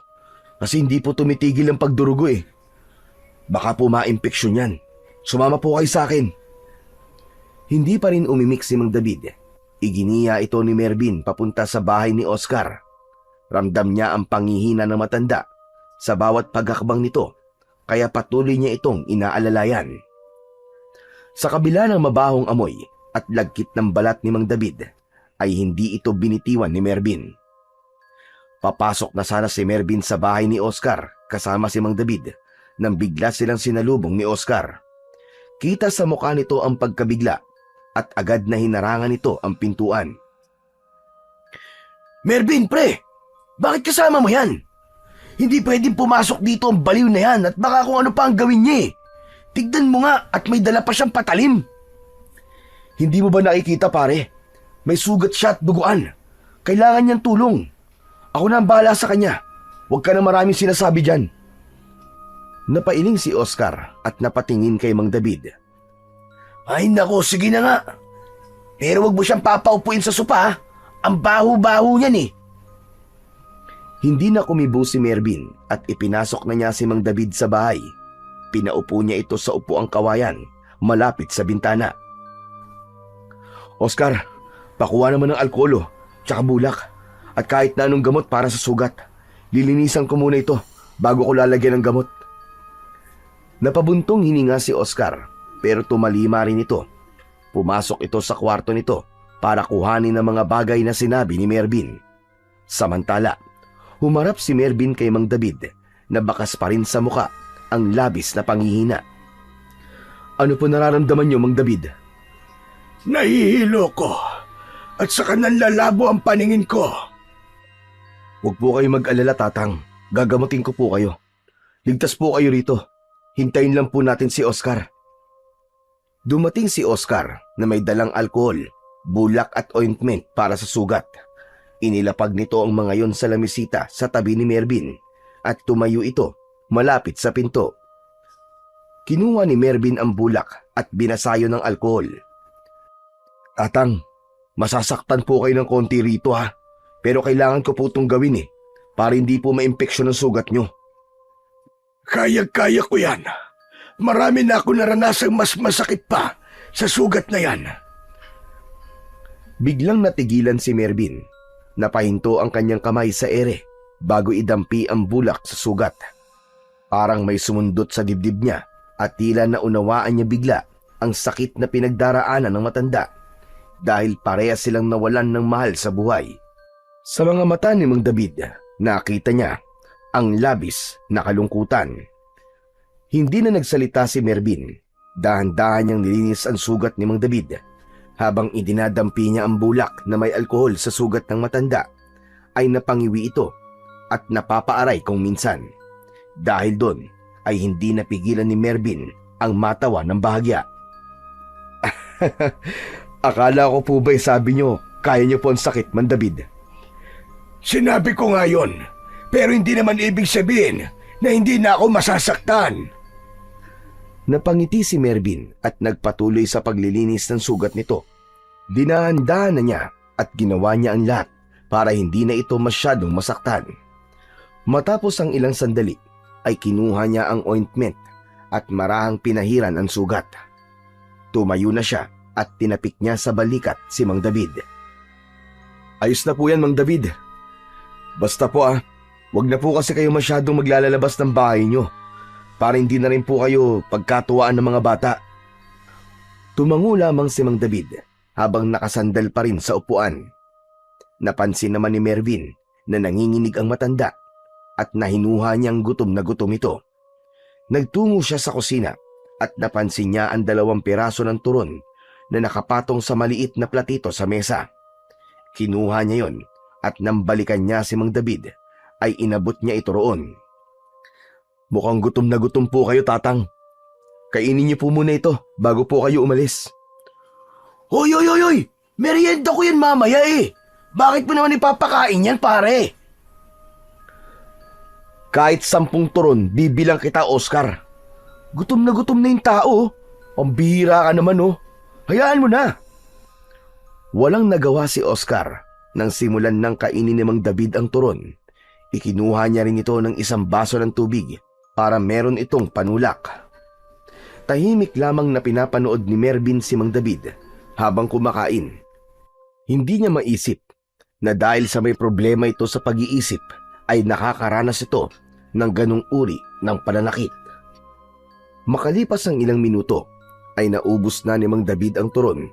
S1: kasi hindi po tumitigil ang pagdurugo Baka po ma-impeksyon yan. Sumama po kayo sa akin. Hindi pa rin umimik si Mang David. Iginiya ito ni Mervin papunta sa bahay ni Oscar. Ramdam niya ang pangihina ng matanda sa bawat paghakbang nito, kaya patuloy niya itong inaalalayan. Sa kabila ng mabahong amoy at lagkit ng balat ni Mang David, ay hindi ito binitiwan ni Mervin. Papasok na sana si Mervin sa bahay ni Oscar kasama si Mang David nang bigla silang sinalubong ni Oscar. Kita sa mukha nito ang pagkabigla at agad na hinarangan nito ang pintuan.
S2: Mervin, pre! Bakit kasama mo yan? Hindi pwedeng pumasok dito ang baliw na yan at baka kung ano pa ang gawin niya eh. Tignan mo nga at may dala pa siyang patalim.
S1: Hindi mo ba nakikita, pare? May sugat siya at duguan. Kailangan niyang tulong. Ako na ang bahala sa kanya. Huwag ka na maraming sinasabi dyan. Napailing si Oscar at napatingin kay Mang David.
S2: Ay nako, sige na nga. Pero wag mo siyang papaupuin sa sopa ha. Ang baho-baho niyan eh.
S1: Hindi na kumibo si Mervin at ipinasok na niya si Mang David sa bahay. Pinaupo niya ito sa upuang kawayan, malapit sa bintana. Oscar, pakuha naman ng alkolo, tsaka bulak, at kahit na anong gamot para sa sugat. Lilinisan ko muna ito bago ko lalagyan ng gamot. Napabuntong hininga si Oscar, pero tumalima rin ito. Pumasok ito sa kwarto nito para kuhanin ang mga bagay na sinabi ni Mervin. Samantala, humarap si Mervin kay Mang David na bakas pa rin sa muka ang labis na panghihina. Ano po nararamdaman niyo, Mang David?
S2: Nahihilo ko at saka nanlalabo ang paningin ko.
S1: Huwag po kayo mag-alala, Tatang. Gagamutin ko po kayo. Ligtas po kayo rito. Hintayin lang po natin si Oscar. Dumating si Oscar na may dalang alkohol, bulak at ointment para sa sugat. Inilapag nito ang mga yon sa lamisita sa tabi ni Mervin at tumayo ito malapit sa pinto. Kinuha ni Mervin ang bulak at binasayo ng alkohol. Tatang, masasaktan po kayo ng konti rito ha, pero kailangan ko po itong gawin para hindi po ma-impeksyon ang sugat nyo.
S2: Kaya-kaya ko yan. Marami na ako naranasang mas masakit pa sa sugat na yan.
S1: Biglang natigilan si Mervin. Napahinto ang kanyang kamay sa ere bago idampi ang bulak sa sugat. Parang may sumundot sa dibdib niya at tila naunawaan niya bigla ang sakit na pinagdaraanan ng matanda dahil parehas silang nawalan ng mahal sa buhay. Sa mga mata ni Mang David, nakita niya ang labis na kalungkutan. Hindi na nagsalita si Mervin. Dahan-dahan niyang nilinis ang sugat ni Mang David. Habang idinadampi niya ang bulak na may alkohol sa sugat ng matanda, ay napangiwi ito at napapaaray kung minsan. Dahil doon ay hindi napigilan ni Mervin ang matawa ng bahagya. Akala ko po ba'y sabi niyo, kaya niyo po ang sakit, Mang David?
S2: Sinabi ko nga yun, pero hindi naman ibig sabihin na hindi na ako masasaktan.
S1: Napangiti si Mervin at nagpatuloy sa paglilinis ng sugat nito. Dinahan-dahan na niya at ginawa niya ang lahat para hindi na ito masyadong masaktan. Matapos ang ilang sandali ay kinuha niya ang ointment at marahang pinahiran ang sugat. Tumayo na siya at tinapik niya sa balikat si Mang David. Ayos na po yan, Mang David. Basta po wag na po kasi kayo masyadong maglalabas ng bahay niyo para hindi na rin po kayo pagkatuwaan ng mga bata. Tumango lamang si Mang David habang nakasandal pa rin sa upuan. Napansin naman ni Mervin na nanginginig ang matanda at nahinuha niyang gutom na gutom ito. Nagtungo siya sa kusina at napansin niya ang 2 piraso ng turon na nakapatong sa maliit na platito sa mesa. Kinuha niya yon at nang balikan niya si Mang David ay inabot niya ito roon. Mukhang gutom na gutom po kayo, Tatang. Kainin niyo po muna ito bago po kayo umalis.
S2: Hoy! Merienda ko yan mamaya eh. Bakit mo naman ipapakain yan, pare?
S1: Kahit 10 turon, bibilang kita, Oscar. Gutom na yung tao. Pambihira ka naman, Hayaan mo na. Walang nagawa si Oscar nang simulan ng kainin ni Mang David ang turon. Ikinuha niya rin ito ng 1 baso ng tubig para meron itong panulak. Tahimik lamang na pinapanood ni Mervin si Mang David habang kumakain. Hindi niya maisip na dahil sa may problema ito sa pag-iisip ay nakakaranas ito ng ganong uri ng pananakit. Makalipas ang ilang minuto ay naubos na ni Mang David ang turon.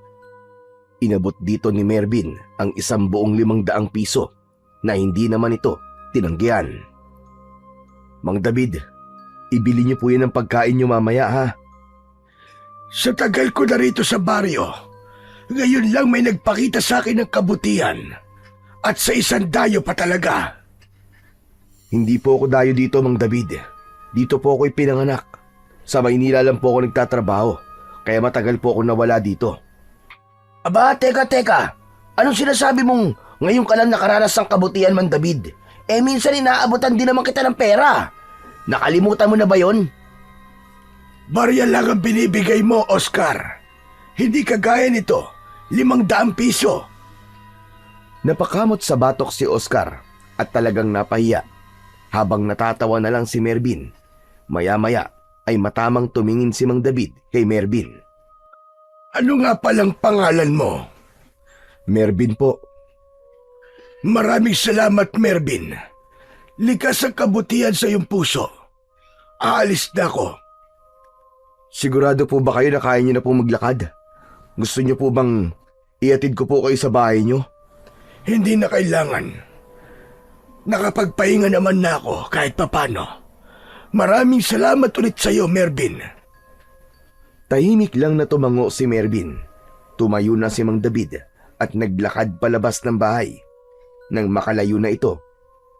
S1: Inabot dito ni Mervin ang 1,500 piso na hindi naman ito tinanggihan. Mang David, ibili niyo po yan ng pagkain niyo mamaya ha.
S2: Sa tagal ko na rito sa baryo, ngayon lang may nagpakita sa akin ng kabutihan. At sa isang dayo pa talaga.
S1: Hindi po ako dayo dito, Mang David. Dito po ako'y pinanganak. Sa Maynila lang po ako nagtatrabaho, kaya matagal po ako nawala dito.
S2: Aba, teka. Anong sinasabi mong ngayon ka lang nakaranas ng kabutihan, Mang David? Minsan inaabutan din naman kita ng pera. Nakalimutan mo na ba yon? Barya lang ang binibigay mo, Oscar. Hindi kagaya nito, 500 piso.
S1: Napakamot sa batok si Oscar at talagang napahiya. Habang natatawa na lang si Mervin, maya-maya ay matamang tumingin si Mang David kay Mervin.
S2: Ano nga palang pangalan mo?
S1: Mervin po.
S2: Maraming salamat, Mervin. Likas ang kabutihan sa iyong puso. Aalis na ako.
S1: Sigurado po ba kayo na kaya niyo na po maglakad? Gusto niyo po bang iatid ko po kayo sa bahay niyo?
S2: Hindi na kailangan. Nakapagpahinga naman na ako kahit papano. Maraming salamat ulit sa iyo, Mervin.
S1: Tahimik lang na tumango si Mervin. Tumayo na si Mang David at naglakad palabas ng bahay. Nang makalayo na ito,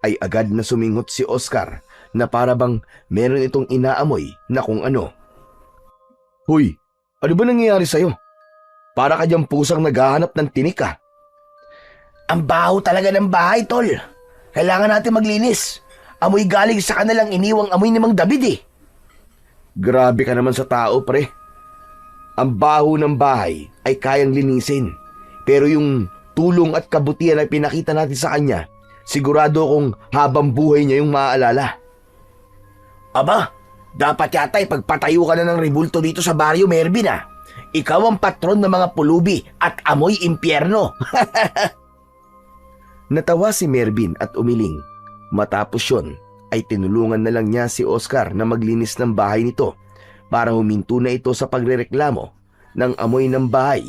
S1: ay agad na sumingot si Oscar na para bang meron itong inaamoy na kung ano. Hoy, ano ba nangyayari sa'yo? Para ka diyang pusang naghahanap ng tinik ah.
S2: Ang baho talaga ng bahay, tol. Kailangan natin maglinis. Amoy galing sa kanilang iniwang amoy ni Mang David eh.
S1: Grabe ka naman sa tao, pre. Ang baho ng bahay ay kayang linisin. Pero yung tulong at kabutihan na pinakita natin sa kanya, sigurado kong habang buhay niya yung maaalala.
S2: Aba, dapat yata ipagpatayo ka na ng rebulto dito sa baryo, Mervin ah. Ikaw ang patron ng mga pulubi at amoy impyerno.
S1: Natawa si Mervin at umiling. Matapos yun, ay tinulungan na lang niya si Oscar na maglinis ng bahay nito para huminto na ito sa pagrereklamo ng amoy ng bahay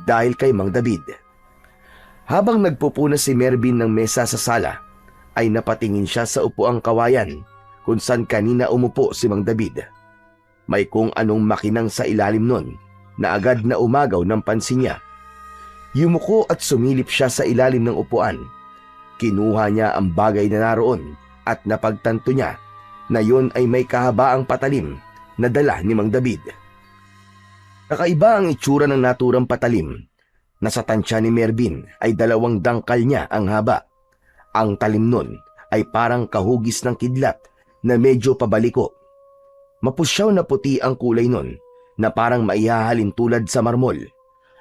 S1: dahil kay Mang David. Habang nagpupunas si Mervin ng mesa sa sala, ay napatingin siya sa upuang kawayan kung saan kanina umupo si Mang David. May kung anong makinang sa ilalim nun na agad na umagaw ng pansin niya. Yumuko at sumilip siya sa ilalim ng upuan. Kinuha niya ang bagay na naroon at napagtanto niya na yon ay may kahabaang patalim na dala ni Mang David. Kakaiba ang itsura ng naturang patalim. Nasa tansya ni Mervin ay 2 dangkal niya ang haba. Ang talim nun ay parang kahugis ng kidlat na medyo pabaliko. Mapusyaw na puti ang kulay nun na parang maihahalin tulad sa marmol.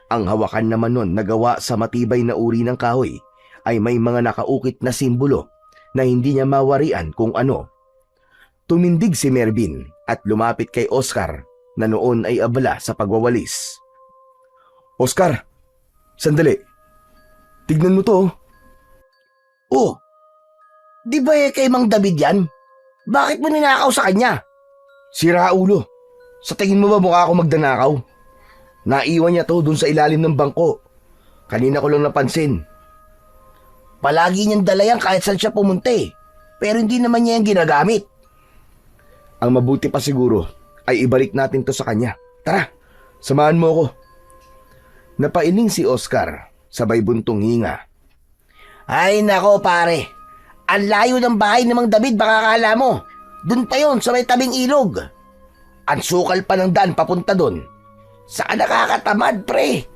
S1: Ang hawakan naman nun na gawa sa matibay na uri ng kahoy ay may mga nakaukit na simbolo na hindi niya mawarian kung ano. Tumindig si Mervin at lumapit kay Oscar na noon ay abala sa pagwawalis. Oscar, sandali. Tignan mo to.
S2: Oh, di ba kay Mang David yan? Bakit mo ninakaw sa kanya?
S1: Sira ulo. Sa tingin mo ba mukha ako magdanakaw? Naiwan niya to dun sa ilalim ng bangko. Kanina ko lang napansin.
S2: Palagi niyang dala yan kahit saan siya pumunta eh. Pero hindi naman niya yung ginagamit.
S1: Ang mabuti pa siguro ay ibalik natin to sa kanya. Tara, samahan mo ako. Napailing si Oscar, sabay buntong hinga.
S2: Ay nako pare, ang layo ng bahay ni Mang David, baka kala mo. Dun pa yon sa may tabing ilog. Ang sukal pa ng daan papunta dun. Saan nakakatamad pre?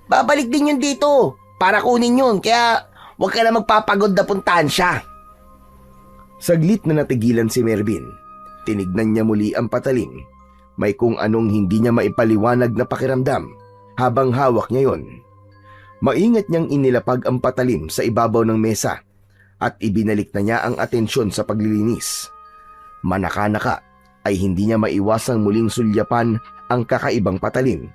S2: Babalik din yun dito para kunin yun, kaya huwag ka na magpapagod na puntahan siya.
S1: Saglit na natigilan si Mervin. Tinignan niya muli ang patalim. May kung anong hindi niya maipaliwanag na pakiramdam habang hawak niya yon. Maingat niyang inilapag ang patalim sa ibabaw ng mesa at ibinalik na niya ang atensyon sa paglilinis. Manaka-naka ay hindi niya maiwasang muling sulyapan ang kakaibang patalim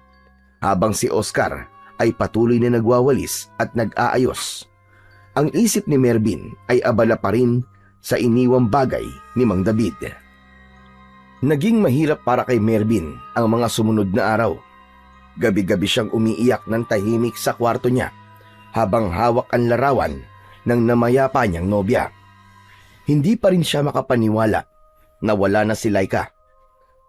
S1: habang si Oscar ay patuloy na nagwawalis at nag-aayos. Ang isip ni Mervin ay abala pa rin sa iniwang bagay ni Mang David. Naging mahirap para kay Mervin ang mga sumunod na araw. Gabi-gabi siyang umiiyak ng tahimik sa kwarto niya habang hawak ang larawan ng namayapa niyang nobya. Hindi pa rin siya makapaniwala na wala na si Laika.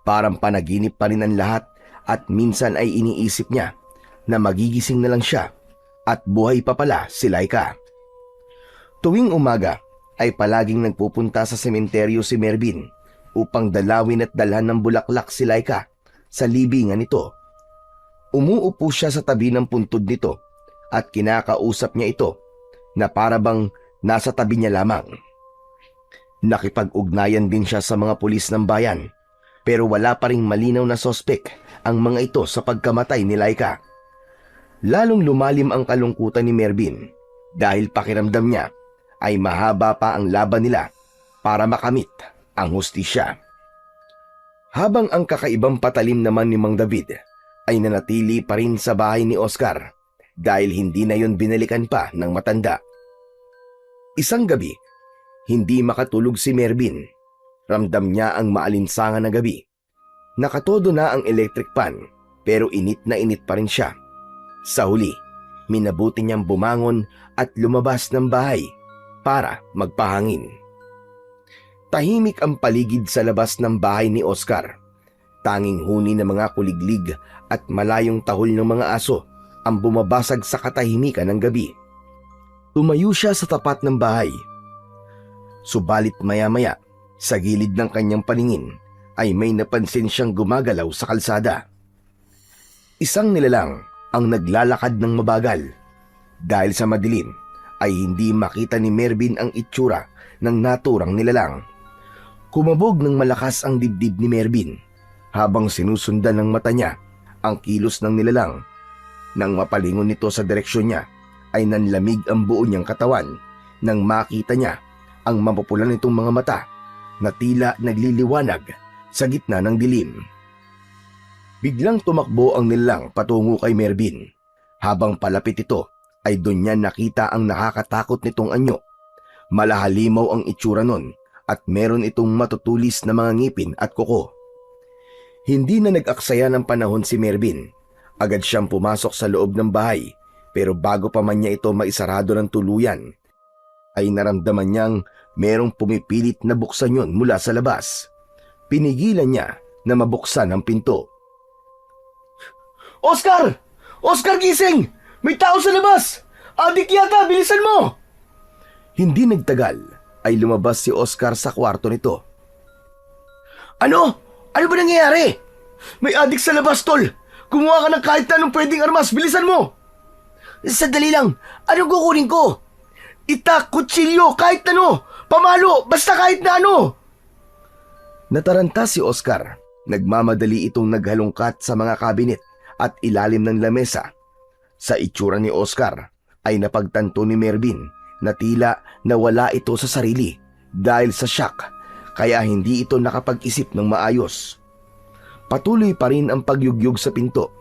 S1: Parang panaginip pa rin ang lahat at minsan ay iniisip niya na magigising na lang siya at buhay pa pala si Laika. Tuwing umaga ay palaging nagpupunta sa sementeryo si Mervin upang dalawin at dalhan ng bulaklak si Laika sa libingan nito. Umuupo siya sa tabi ng puntod nito at kinakausap niya ito na para bang nasa tabi niya lamang. Nakipag-ugnayan din siya sa mga pulis ng bayan pero wala pa ring malinaw na sospek ang mga ito sa pagkamatay ni Laika. Lalong lumalim ang kalungkutan ni Mervin dahil pakiramdam niya ay mahaba pa ang laban nila para makamit ang hustisya. Habang ang kakaibang patalim naman ni Mang David ay nanatili pa rin sa bahay ni Oscar dahil hindi na yon binalikan pa ng matanda. Isang gabi, hindi makatulog si Mervin. Ramdam niya ang maalinsangan na gabi. Nakatodo na ang electric pan pero init na init pa rin siya. Sa huli, minabuti niyang bumangon at lumabas ng bahay para magpahangin. Tahimik ang paligid sa labas ng bahay ni Oscar. Tanging huni ng mga kuliglig at malayong tahol ng mga aso ang bumabasag sa katahimikan ng gabi. Tumayo siya sa tapat ng bahay. Subalit maya-maya, sa gilid ng kanyang paningin ay may napansin siyang gumagalaw sa kalsada. Isang nilalang ang naglalakad ng mabagal. Dahil sa madilim ay hindi makita ni Mervin ang itsura ng naturang nilalang. Kumabog ng malakas ang dibdib ni Mervin habang sinusundan ng mata niya ang kilos ng nilalang. Nang mapalingon nito sa direksyon niya ay nanlamig ang buo niyang katawan nang makita niya ang mapupulan nitong mga mata na tila nagliliwanag sa gitna ng dilim. Biglang tumakbo ang nilalang patungo kay Mervin. Habang palapit ito ay doon niya nakita ang nakakatakot nitong anyo. Malahalimaw ang itsura nun at meron itong matutulis na mga ngipin at kuko. Hindi na nag-aksaya ng panahon si Mervin. Agad siyang pumasok sa loob ng bahay pero bago pa man niya ito maisarado ng tuluyan ay naramdaman niyang merong pumipilit na buksan yun mula sa labas. Pinigilan niya na mabuksan ang pinto.
S2: Oscar! Oscar, gising! May tao sa labas! Adik yata, bilisan mo!
S1: Hindi nagtagal ay lumabas si Oscar sa kwarto nito.
S2: Ano? Ano ba nangyayari? May adik sa labas, tol! Kumuha ka ng kahit na anong pwedeng armas, bilisan mo! Sandali lang, anong kukunin ko? Itak, kutsilyo, kahit ano! Pamalo, basta kahit na ano!
S1: Nataranta si Oscar. Nagmamadali itong naghalongkat sa mga kabinet at ilalim ng lamesa. Sa itsura ni Oscar ay napagtanto ni Mervin na tila nawala ito sa sarili dahil sa shock kaya hindi ito nakapag-isip ng maayos. Patuloy pa rin ang pagyugyug sa pinto.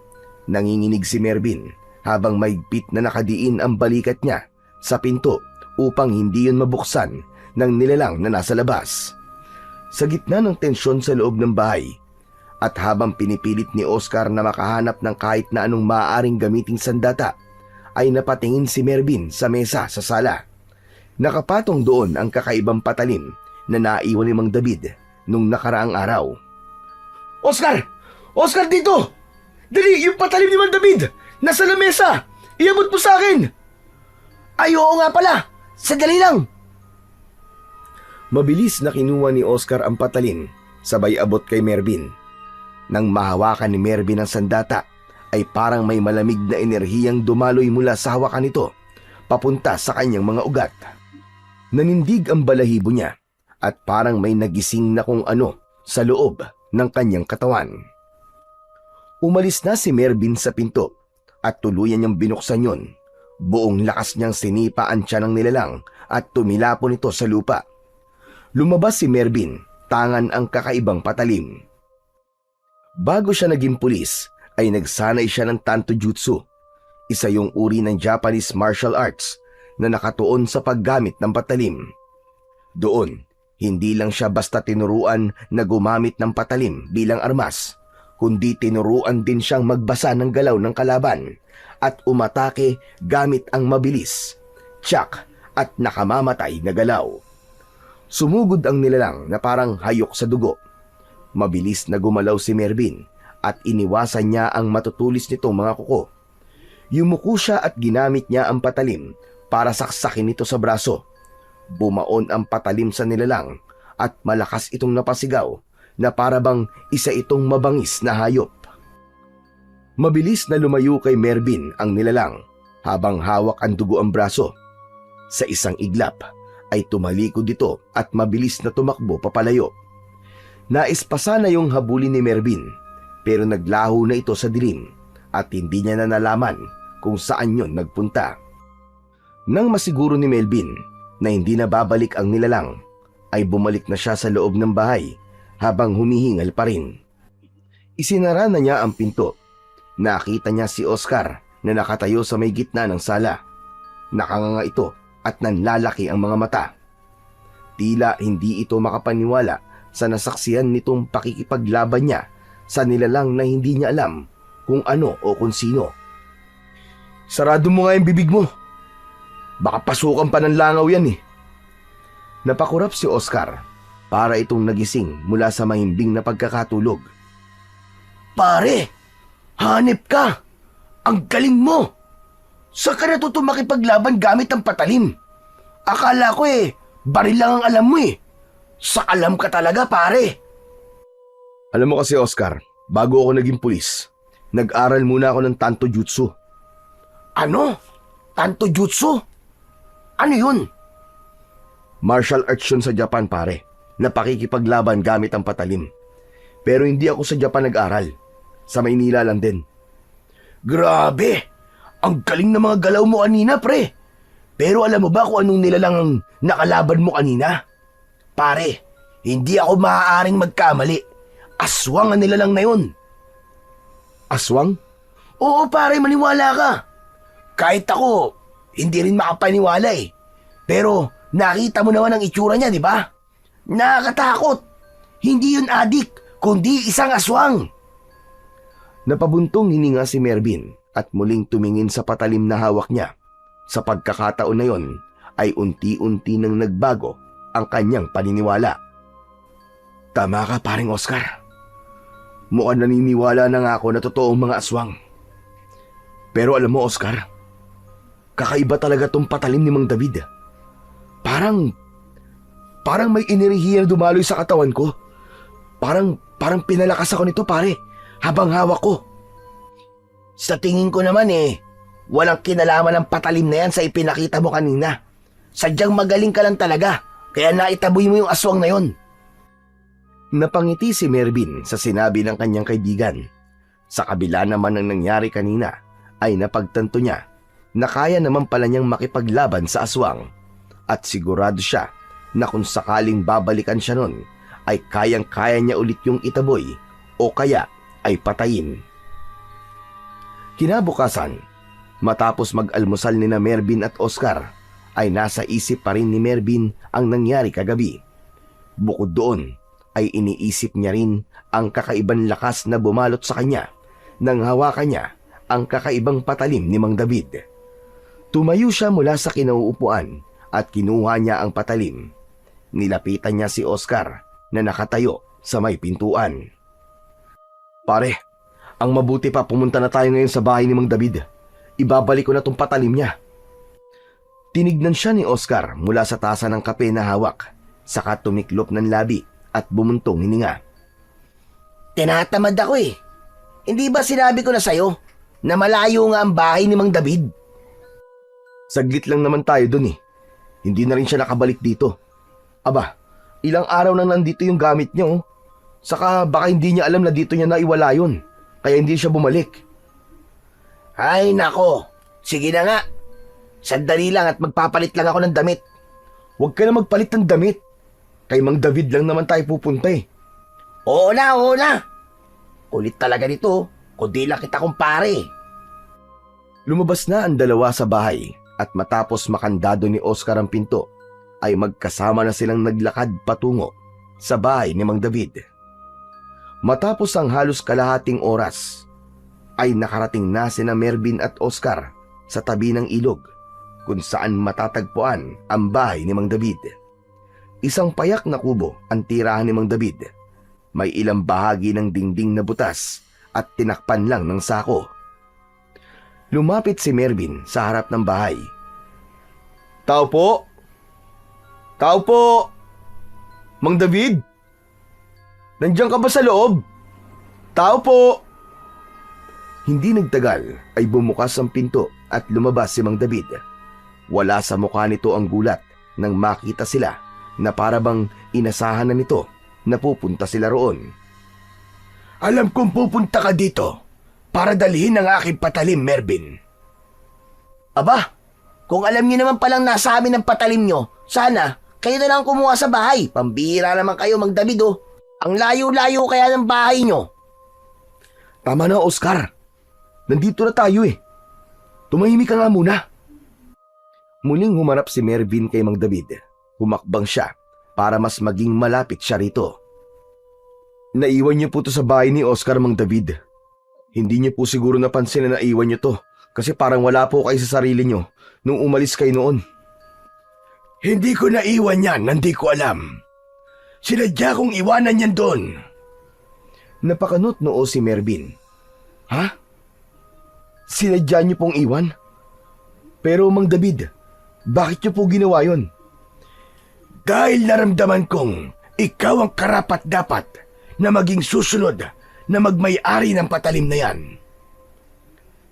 S1: Nanginginig si Mervin habang maigpit na nakadiin ang balikat niya sa pinto upang hindi yun mabuksan ng nilalang na nasa labas. Sa gitna ng tensyon sa loob ng bahay at habang pinipilit ni Oscar na makahanap ng kahit na anong maaaring gamiting sandata, ay napatingin si Mervin sa mesa sa sala. Nakapatong doon ang kakaibang patalim na naiwan ni Mang David nung nakaraang araw.
S2: Oscar! Oscar, dito! Dali, yung patalim ni Mang David! Nasa lamesa! Iabot mo sa akin! Ay, oo nga pala! Sandali lang!
S1: Mabilis na kinuha ni Oscar ang patalim, sabay abot kay Mervin. Nang mahawakan ni Mervin ang sandata, ay parang may malamig na enerhiyang dumaloy mula sa hawakan nito, papunta sa kanyang mga ugat. Nanindig ang balahibo niya, at parang may nagising na kung ano sa loob ng kanyang katawan. Umalis na si Mervin sa pinto, at tuluyan niyang binuksan yun. Buong lakas niyang sinipa ang tiyan ng nilalang at tumilapon ito sa lupa. Lumabas si Mervin, tangan ang kakaibang patalim. Bago siya naging pulis, ay nagsanay siya ng tanto jutsu. Isa yung uri ng Japanese martial arts na nakatuon sa paggamit ng patalim. Doon, hindi lang siya basta tinuruan na gumamit ng patalim bilang armas, kundi tinuruan din siyang magbasa ng galaw ng kalaban at umatake gamit ang mabilis, tiyak at nakamamatay na galaw. Sumugod ang nilalang na parang hayok sa dugo. Mabilis na gumalaw si Mervin at iniwasan niya ang matutulis nitong mga kuko. Yumuko siya at ginamit niya ang patalim para saksakin ito sa braso. Bumaon ang patalim sa nilalang at malakas itong napasigaw na para bang isa itong mabangis na hayop. Mabilis na lumayo kay Mervin ang nilalang habang hawak ang dugo ang braso. Sa isang iglap ay tumalikod ito at mabilis na tumakbo papalayo. Naispasa na yung habulin ni Mervin pero naglaho na ito sa dilim at hindi niya na nalaman kung saan yon nagpunta. Nang masiguro ni Melvin na hindi na babalik ang nilalang, ay bumalik na siya sa loob ng bahay habang humihingal pa rin. Isinara na niya ang pinto. Nakita niya si Oscar na nakatayo sa may gitna ng sala. Nakanganga ito at nanlalaki ang mga mata. Tila hindi ito makapaniwala sa nasaksihan nitong pakikipaglaban niya sa nilalang na hindi niya alam kung ano o kung sino. Sarado mo nga yung bibig mo. Baka pasukan pa ng langaw yan eh. Napakurap si Oscar para itong nagising mula sa mahimbing na pagkakatulog. Pare, hanip ka! Ang galing mo! Saan ka natuto makipaglaban gamit ang patalim? Akala ko baril lang ang alam mo eh. Sa alam ka talaga, pare. Alam mo kasi, Oscar, bago ako naging pulis, nag-aral muna ako ng Tanto Jutsu. Ano? Tanto Jutsu? Ano yun? Martial arts yun sa Japan, pare, na pakikipaglaban gamit ang patalim. Pero hindi ako sa Japan nag-aral. Sa Maynila lang din. Grabe! Ang galing ng mga galaw mo kanina, pre. Pero alam mo ba kung anong nilalang ang nakalaban mo kanina? Pare, hindi ako maaaring magkamali. Aswang ang nilalang na yun. Aswang? Oo, pare, maniwala ka. Kahit ako, hindi rin makapaniwala eh. Pero nakita mo naman ang itsura niya, di ba? Nakakatakot. Hindi yun adik, kundi isang aswang. Napabuntong hininga si Mervin at muling tumingin sa patalim na hawak niya. Sa pagkakataon na yon ay unti-unti nang nagbago ang kanyang paniniwala. Tama ka, paring Oscar. Mukhang naniniwala na nga ako na totoong mga aswang. Pero alam mo, Oscar, kakaiba talaga tong patalim ni Mang David. Parang may enerhiya na dumaloy sa katawan ko. Parang pinalakas ako nito, pare, habang hawak ko. Sa tingin ko naman walang kinalaman ng patalim na yan sa ipinakita mo kanina. Sadyang magaling ka lang talaga, kaya naitaboy mo yung aswang na yon. Napangiti si Mervin sa sinabi ng kanyang kaibigan. Sa kabila naman ng nangyari kanina, ay napagtanto niya na kaya naman pala niyang makipaglaban sa aswang. At sigurado siya na kung sakaling babalikan siya nun, ay kayang-kaya niya ulit yung itaboy o kaya ay patayin. Kinabukasan, matapos mag-almusal ni na Mervin at Oscar, ay nasa isip pa rin ni Mervin ang nangyari kagabi. Bukod doon, ay iniisip niya rin ang kakaibang lakas na bumalot sa kanya nang hawakan niya ang kakaibang patalim ni Mang David. Tumayo siya mula sa kinauupuan at kinuha niya ang patalim. Nilapitan niya si Oscar na nakatayo sa may pintuan. Pare, ang mabuti pa pumunta na tayo ngayon sa bahay ni Mang David. Ibabalik ko na tong patalim niya. Tinignan siya ni Oscar mula sa tasa ng kape na hawak, saka tumiklop ng labi at bumuntong hininga. Tinatamad ako eh. Hindi ba sinabi ko na sa'yo na malayo nga ang bahay ni Mang David? Saglit lang naman tayo dun eh. Hindi na rin siya nakabalik dito. Aba, ilang araw nang nandito yung gamit niya oh. Saka baka hindi niya alam na dito niya naiwala yun. Kaya hindi siya bumalik. Ay nako, sige na nga. Sandali lang at magpapalit lang ako ng damit. Huwag ka na magpalit ng damit. Kay Mang David lang naman tayo pupunta eh. Oo na. Kulit talaga nito, kundi lang kita kumpare. Lumabas na ang dalawa sa bahay at matapos makandado ni Oscar ang pinto, ay magkasama na silang naglakad patungo sa bahay ni Mang David. Matapos ang halos kalahating oras, ay nakarating na sina Mervin at Oscar sa tabi ng ilog kung saan matatagpuan ang bahay ni Mang David. Isang payak na kubo ang tirahan ni Mang David. May ilang bahagi ng dingding na butas at tinakpan lang ng sako. Lumapit si Mervin sa harap ng bahay. "Tao po! Tao po! Mang David? Nandiyan ka ba sa loob? Tao po!" Hindi nagtagal ay bumukas ang pinto at lumabas si Mang David. Wala sa mukha nito ang gulat nang makita sila na parabang inasahan na nito na pupunta sila roon.
S2: Alam kong pupunta ka dito para dalhin ang aking patalim, Mervin.
S4: Aba, kung alam niyo naman palang nasa amin ang patalim niyo, sana kayo na lang kumuha sa bahay. Pambihira naman kayo, Mang David, oh. Ang layo-layo kaya ng bahay niyo.
S1: Tama na, Oscar. Nandito na tayo eh. Tumahimik ka nga muna. Muling humarap si Mervin kay Mang David. Humakbang siya para mas maging malapit siya rito. Naiwan niyo po to sa bahay ni Oscar, Mang David. Hindi niyo po siguro napansin na naiwan niyo to kasi parang wala po kayo sa sarili niyo nung umalis kayo noon.
S2: Hindi ko naiwan yan, hindi ko alam. Sinadya kong iwanan yan doon.
S1: Napakanot noo si Mervin. Ha? Sinadya niyo pong iwan? Pero Mang David, bakit niyo po ginawa yon?
S2: Dahil naramdaman kong ikaw ang karapat-dapat na maging susunod na magmay-ari ng patalim na yan.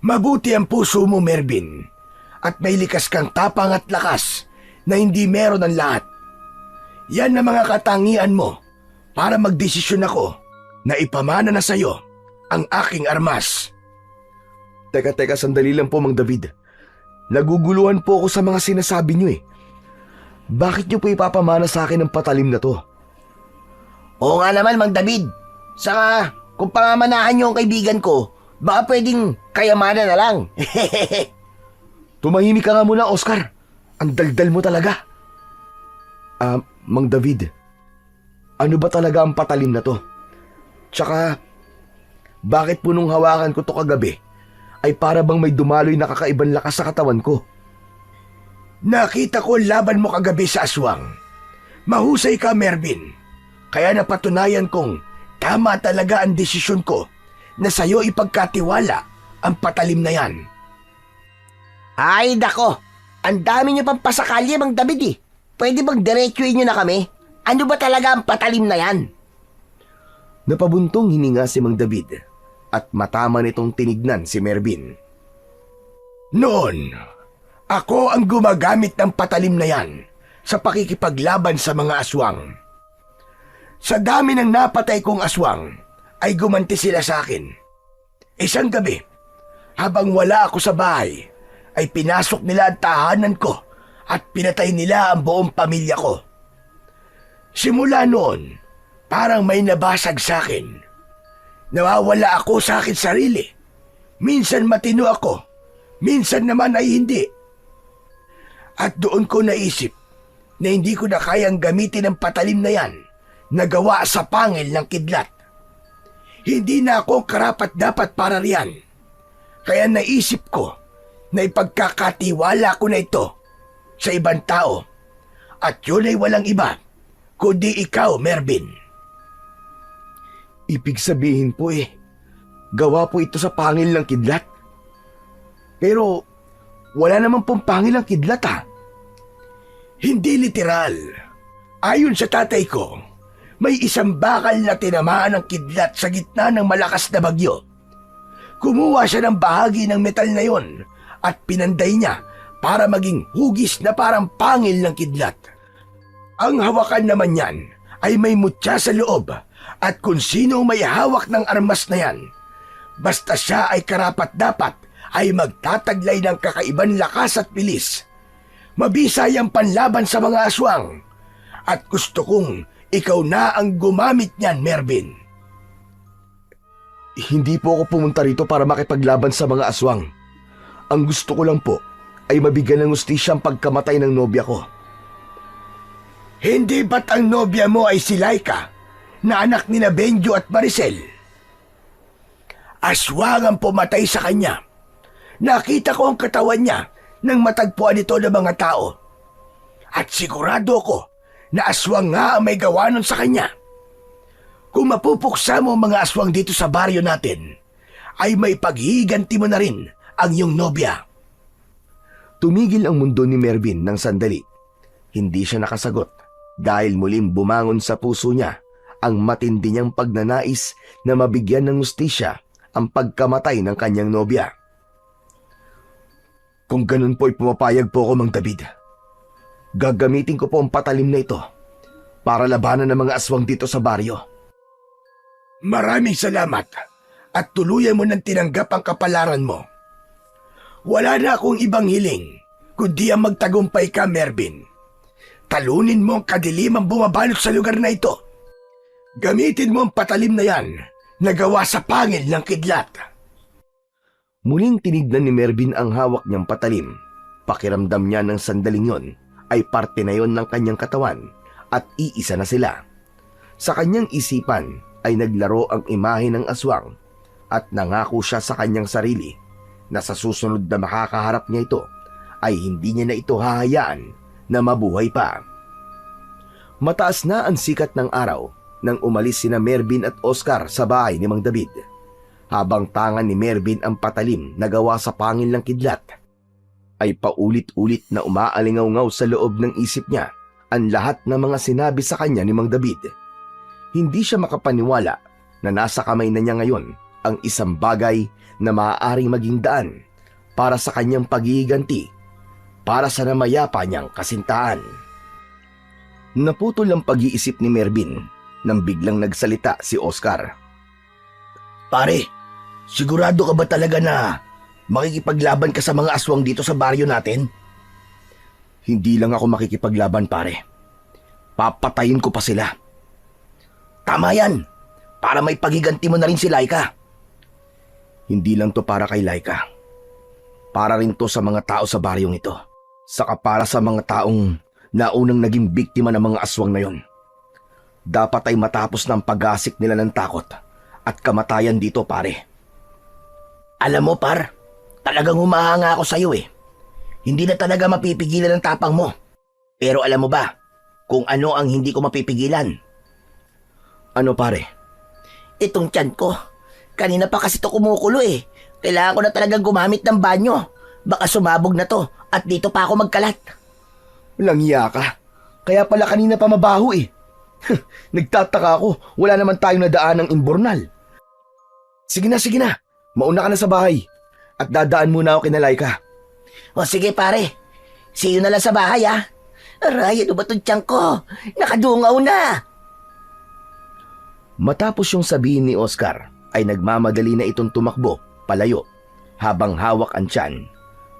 S2: Mabuti ang puso mo, Mervin, at may likas kang tapang at lakas na hindi meron ng lahat. Yan ang mga katangian mo para magdesisyon ako na ipamana na sa'yo ang aking armas.
S1: Teka, sandali lang po, Mang David. Naguguluhan po ako sa mga sinasabi niyo eh. Bakit niyo po ipapamana sa akin ang patalim na to?
S4: Oo nga naman, Mang David. Saka, kung pamamanahan niyo ang kaibigan ko, baka pwedeng kayamanan na lang.
S1: Tumahimik ka nga muna, Oscar. Ang daldal mo talaga. Mang David, ano ba talaga ang patalim na to? Tsaka, bakit po nung hawakan ko to kagabi, ay para bang may dumaloy na kakaibang lakas sa katawan ko?
S2: Nakita ko laban mo kagabi sa aswang. Mahusay ka, Mervin. Kaya napatunayan kong tama talaga ang desisyon ko na sa'yo ipagkatiwala ang patalim na yan.
S4: Ay, dako. Ang dami niyo pang pasakalya, Mang David, eh. Pwede bang diretsuin niyo na kami? Ano ba talaga ang patalim na yan?
S1: Napabuntong hininga si Mang David at matama nitong tinignan si Mervin.
S2: Noon, ako ang gumagamit ng patalim na yan sa pakikipaglaban sa mga aswang. Sa dami ng napatay kong aswang, ay gumanti sila sa akin. Isang gabi, habang wala ako sa bahay, ay pinasok nila ang tahanan ko at pinatay nila ang buong pamilya ko. Simula noon, parang may nabasag sa akin. Nawawala ako sa akin sarili. Minsan matino ako, minsan naman ay hindi. At doon ko naisip na hindi ko na kayang gamitin ang patalim na yan na gawa sa pangil ng kidlat. Hindi na ako karapat-dapat para riyan. Kaya naisip ko na ipagkakatiwala ko na ito sa ibang tao. At yun ay walang iba, kundi ikaw, Mervin.
S1: Ibig sabihin po gawa po ito sa pangil ng kidlat. Pero wala naman pong pangil ang kidlat ha.
S2: Hindi literal. Ayon sa tatay ko, may isang bakal na tinamaan ng kidlat sa gitna ng malakas na bagyo. Kumuha siya ng bahagi ng metal na yon at pinanday niya para maging hugis na parang pangil ng kidlat. Ang hawakan naman yan ay may mutya sa loob at kung sino may hawak ng armas na yan, basta siya ay karapat-dapat ay magtataglay ng kakaibang lakas at bilis. Mabisay ang panlaban sa mga aswang at gusto kong ikaw na ang gumamit niyan, Mervin.
S1: Hindi po ako pumunta rito para makipaglaban sa mga aswang. Ang gusto ko lang po ay mabigyan ng hustisya ang pagkamatay ng nobya ko.
S2: Hindi ba't ang nobya mo ay si Laika, na anak ni Benjo at Maricel? Aswang ang pumatay sa kanya. Nakita ko ang katawan niya nang matagpuan ito ng mga tao. At sigurado ko na aswang nga ang may gawa nun sa kanya. Kung mapupuksa mo ang mga aswang dito sa baryo natin, ay may paghiganti mo na rin ang iyong nobya.
S1: Tumigil ang mundo ni Mervin ng sandali. Hindi siya nakasagot dahil muling bumangon sa puso niya ang matindi niyang pagnanais na mabigyan ng hustisya ang pagkamatay ng kanyang nobya. Kung ganun po ay pumapayag po ako, Mang David. Gagamitin ko po ang patalim na ito para labanan ng mga aswang dito sa baryo.
S2: Maraming salamat at tuluyan mo nang tinanggap ang kapalaran mo. Wala na akong ibang hiling kundi ang magtagumpay ka, Mervin. Talunin mo ang kadilimang bumabalot sa lugar na ito. Gamitin mo ang patalim na yan na gawa sa pangil ng kidlat.
S1: Muling tinignan ni Mervin ang hawak niyang patalim. Pakiramdam niya ng sandaling yon ay parte na yon ng kanyang katawan at iisa na sila. Sa kanyang isipan ay naglaro ang imahe ng aswang at nangako siya sa kanyang sarili na sa susunod na makakaharap niya ito ay hindi niya na ito hahayaan na mabuhay pa. Mataas na ang sikat ng araw nang umalis sina Mervin at Oscar sa bahay ni Mang David. Habang tangan ni Mervin ang patalim na gawa sa pangil ng kidlat, ay paulit-ulit na umaalingaw-ngaw sa loob ng isip niya ang lahat ng mga sinabi sa kanya ni Mang David. Hindi siya makapaniwala na nasa kamay na niya ngayon ang isang bagay na maaaring maging daan para sa kanyang paghihiganti, para sa namayapa niyang kasintahan. Naputol ang pag-iisip ni Mervin nang biglang nagsalita si Oscar.
S2: Pare, sigurado ka ba talaga na makikipaglaban ka sa mga aswang dito sa baryo natin?
S1: Hindi lang ako makikipaglaban, pare. Papatayin ko pa sila.
S2: Tama yan, para may paghiganti mo na rin si Laika.
S1: Hindi lang to para kay Laika. Para rin to sa mga tao sa baryong ito. Saka para sa mga taong naunang naging biktima ng mga aswang na yon. Dapat ay matapos ng pag-asik nila ng takot at kamatayan dito, pare.
S2: Alam mo, par, talagang humahanga ako sa'yo eh. Hindi na talaga mapipigilan ang tapang mo. Pero alam mo ba kung ano ang hindi ko mapipigilan?
S1: Ano, pare?
S2: Itong tiyan ko. Kanina pa kasi ito kumukulo eh. Kailangan ko na talagang gumamit ng banyo. Baka sumabog na to at dito pa ako magkalat.
S1: Walang iya ka. Kaya pala kanina pa mabaho eh. Nagtataka ako, wala naman tayong nadaan ng imbornal. Sige na. Mauna ka na sa bahay. At dadaan muna ako kina Laika.
S2: O sige pare, see you na lang sa bahay ah. Aray, ano ba itong tiyan ko? Nakadungaw na.
S1: Matapos yung sabihin ni Oscar, ay nagmamadali na itong tumakbo, palayo, habang hawak ang tiyan.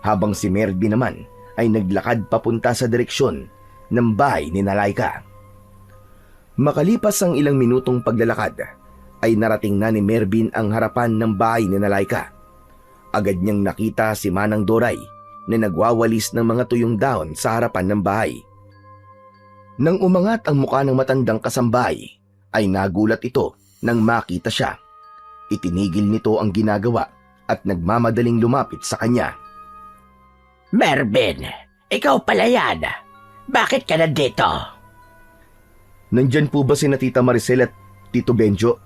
S1: Habang si Mervin naman ay naglakad papunta sa direksyon ng bahay ni Laika. Makalipas ang ilang minutong paglalakad, ay narating na ni Mervin ang harapan ng bahay ni Laika. Agad niyang nakita si Manang Doray na nagwawalis ng mga tuyong dahon sa harapan ng bahay. Nang umangat ang mukha ng matandang kasambahay, ay nagulat ito nang makita siya. Itinigil nito ang ginagawa at nagmamadaling lumapit sa kanya.
S2: Mervin, ikaw pala yan. Bakit ka nandito?
S1: Nandyan po ba si Tita Maricel at Tito Benjo?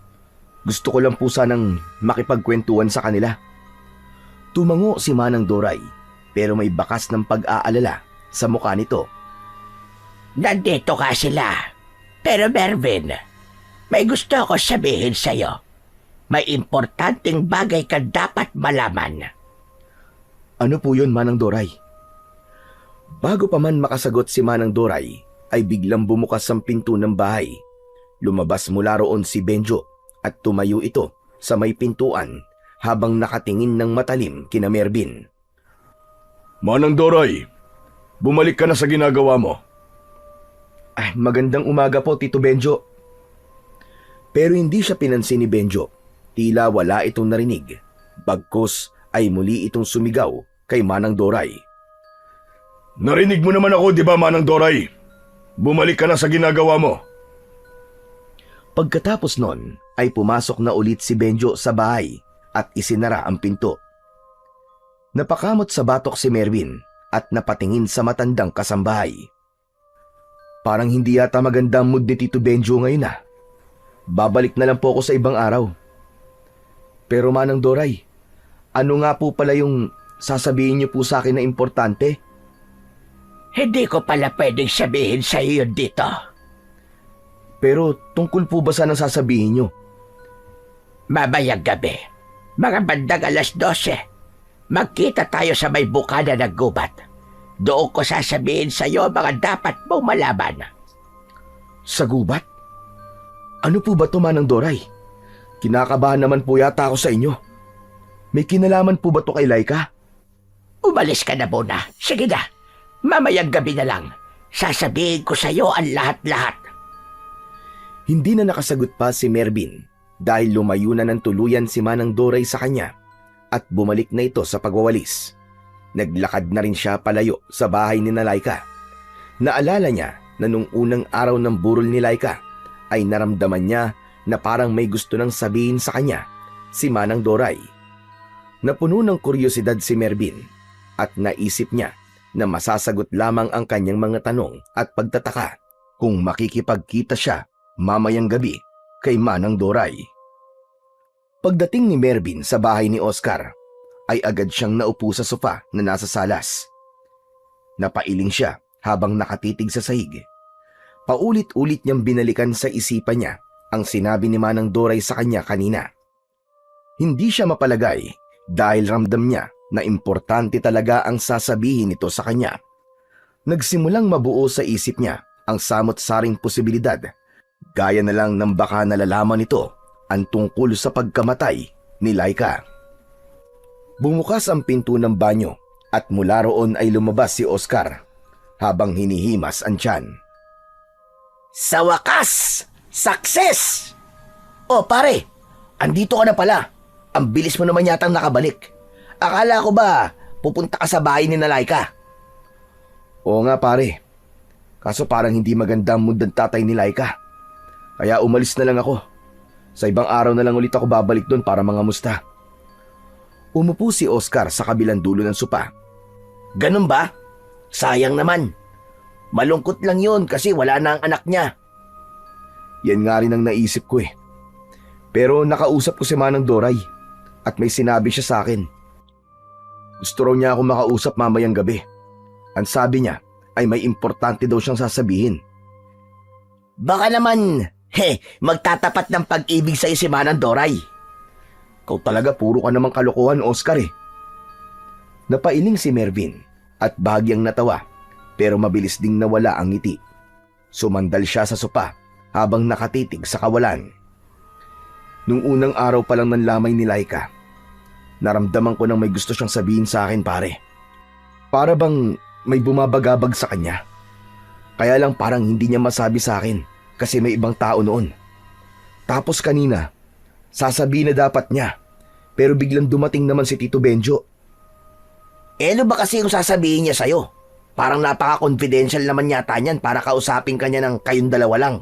S1: Gusto ko lang po sanang makipagkwentuhan sa kanila. Tumango si Manang Doray pero may bakas ng pag-aalala sa mukha nito.
S2: Nandito ka sila. Pero Mervin, may gusto ko sabihin sa'yo. May importanteng bagay ka dapat malaman.
S1: Ano po yun, Manang Doray? Bago pa man makasagot si Manang Doray, ay biglang bumukas ang pinto ng bahay. Lumabas mula roon si Benjo at tumayo ito sa may pintuan habang nakatingin ng matalim kina Mervin.
S3: Manang Doray, bumalik ka na sa ginagawa mo.
S1: Ay, magandang umaga po, Tito Benjo. Pero hindi siya pinansin ni Benjo. Tila wala itong narinig. Bagkus ay muli itong sumigaw kay Manang Doray.
S3: Narinig mo naman ako, di ba, Manang Doray? Bumalik ka na sa ginagawa mo.
S1: Pagkatapos nun ay pumasok na ulit si Benjo sa bahay at isinara ang pinto. Napakamot sa batok si Mervin at napatingin sa matandang kasambahay. Parang hindi yata maganda ang mood ni Tito Benjo ngayon ah. Babalik na lang po ako sa ibang araw. Pero Manang Doray, ano nga po pala yung sasabihin niyo po sa akin na importante?
S5: Hindi ko pala pwedeng sabihin sa iyo dito.
S1: Pero tungkol po ba saan ang sasabihin niyo?
S5: Mamayang gabi, mga bandang 12:00, magkita tayo sa may bukana ng gubat. Doon ko sasabihin sa iyo mga dapat mong malaman.
S1: Sa gubat? Ano po ba to, Manang Doray? Kinakabahan naman po yata ako sa inyo. May kinalaman po ba to kay Laika?
S5: Umalis ka na muna. Sige na, mamayang gabi na lang. Sasabihin ko sa iyo ang lahat-lahat.
S1: Hindi na nakasagot pa si Mervin dahil lumayo na ng tuluyan si Manang Doray sa kanya at bumalik na ito sa pagwawalis. Naglakad na rin siya palayo sa bahay ni Laika. Naalala niya na nung unang araw ng burol ni Laika ay naramdaman niya na parang may gusto nang sabihin sa kanya si Manang Doray. Napuno ng kuryosidad si Mervin at naisip niya na masasagot lamang ang kanyang mga tanong at pagtataka kung makikipagkita siya mamayang gabi kay Manang Doray. Pagdating ni Mervin sa bahay ni Oscar, ay agad siyang naupo sa sofa na nasa salas. Napailing siya habang nakatitig sa sahig. Paulit-ulit niyang binalikan sa isipan niya ang sinabi ni Manang Doray sa kanya kanina. Hindi siya mapalagay dahil ramdam niya na importante talaga ang sasabihin nito sa kanya. Nagsimulang mabuo sa isip niya ang samot-saring posibilidad, gaya na lang ng baka nalalaman nito ang tungkol sa pagkamatay ni Laika. Bumukas ang pinto ng banyo at mula roon ay lumabas si Oscar habang hinihimas ang tiyan.
S4: Sa wakas! Success! Oh pare, andito ka na pala. Ang bilis mo naman yatang nakabalik. Akala ko ba pupunta ka sa bahay ni Laika?
S1: Oo nga pare, kaso parang hindi maganda ang mood ng tatay ni Laika. Kaya umalis na lang ako. Sa ibang araw na lang ulit ako babalik doon para mangamusta. Umupo si Oscar sa kabilang dulo ng sopa.
S4: Ganun ba? Sayang naman. Malungkot lang yun kasi wala na ang anak niya.
S1: Yan nga rin ang naisip ko eh. Pero nakausap ko si Manang Doray at may sinabi siya sa akin. Gusto raw niya ako makausap mamayang gabi. Ang sabi niya ay may importante daw siyang sasabihin.
S4: Baka naman, magtatapat ng pag-ibig sa'yo si Manang Doray.
S1: Ikaw talaga puro ka namang kalokohan, Oscar eh. Napailing si Mervin at bahagyang natawa pero mabilis ding nawala ang ngiti. Sumandal siya sa sopa habang nakatitig sa kawalan. Nung unang araw pa lang ng lamay ni Laika, naramdaman ko nang may gusto siyang sabihin sa akin pare. Para bang may bumabagabag sa kanya. Kaya lang parang hindi niya masabi sa akin kasi may ibang tao noon. Tapos kanina, sasabihin na dapat niya pero biglang dumating naman si Tito Benjo.
S4: Ano ba kasi yung sasabihin niya sa'yo? Parang napaka-confidential naman yata niyan para kausapin ka niya ng kayong dalawa lang.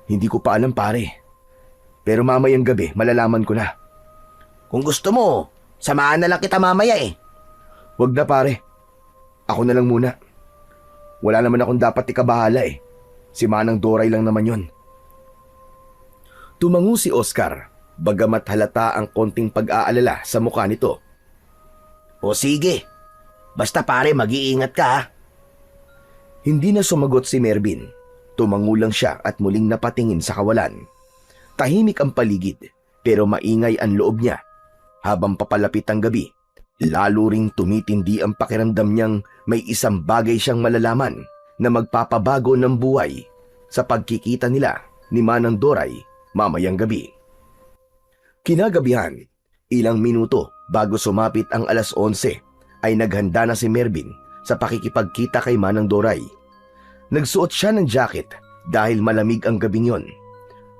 S1: Hindi ko pa alam pare. Pero mamayang gabi malalaman ko na.
S4: Kung gusto mo, samahan na lang kita mamaya eh.
S1: Wag na pare. Ako na lang muna. Wala naman akong dapat ikabahala eh. Si Manang Doray lang naman yon. Tumango si Oscar, bagamat halata ang konting pag-aalala sa mukha nito.
S4: O sige, basta pare mag-iingat ka ha.
S1: Hindi na sumagot si Mervin. Tumango lang siya at muling napatingin sa kawalan. Tahimik ang paligid pero maingay ang loob niya. Habang papalapit ang gabi, lalo ring tumitindi ang pakiramdam niyang may isang bagay siyang malalaman na magpapabago ng buhay sa pagkikita nila ni Manang Doray mamayang gabi. Kinagabihan, ilang minuto bago sumapit ang 11:00 ay naghanda na si Mervin sa pakikipagkita kay Manang Doray. Nagsuot siya ng jacket dahil malamig ang gabing yon.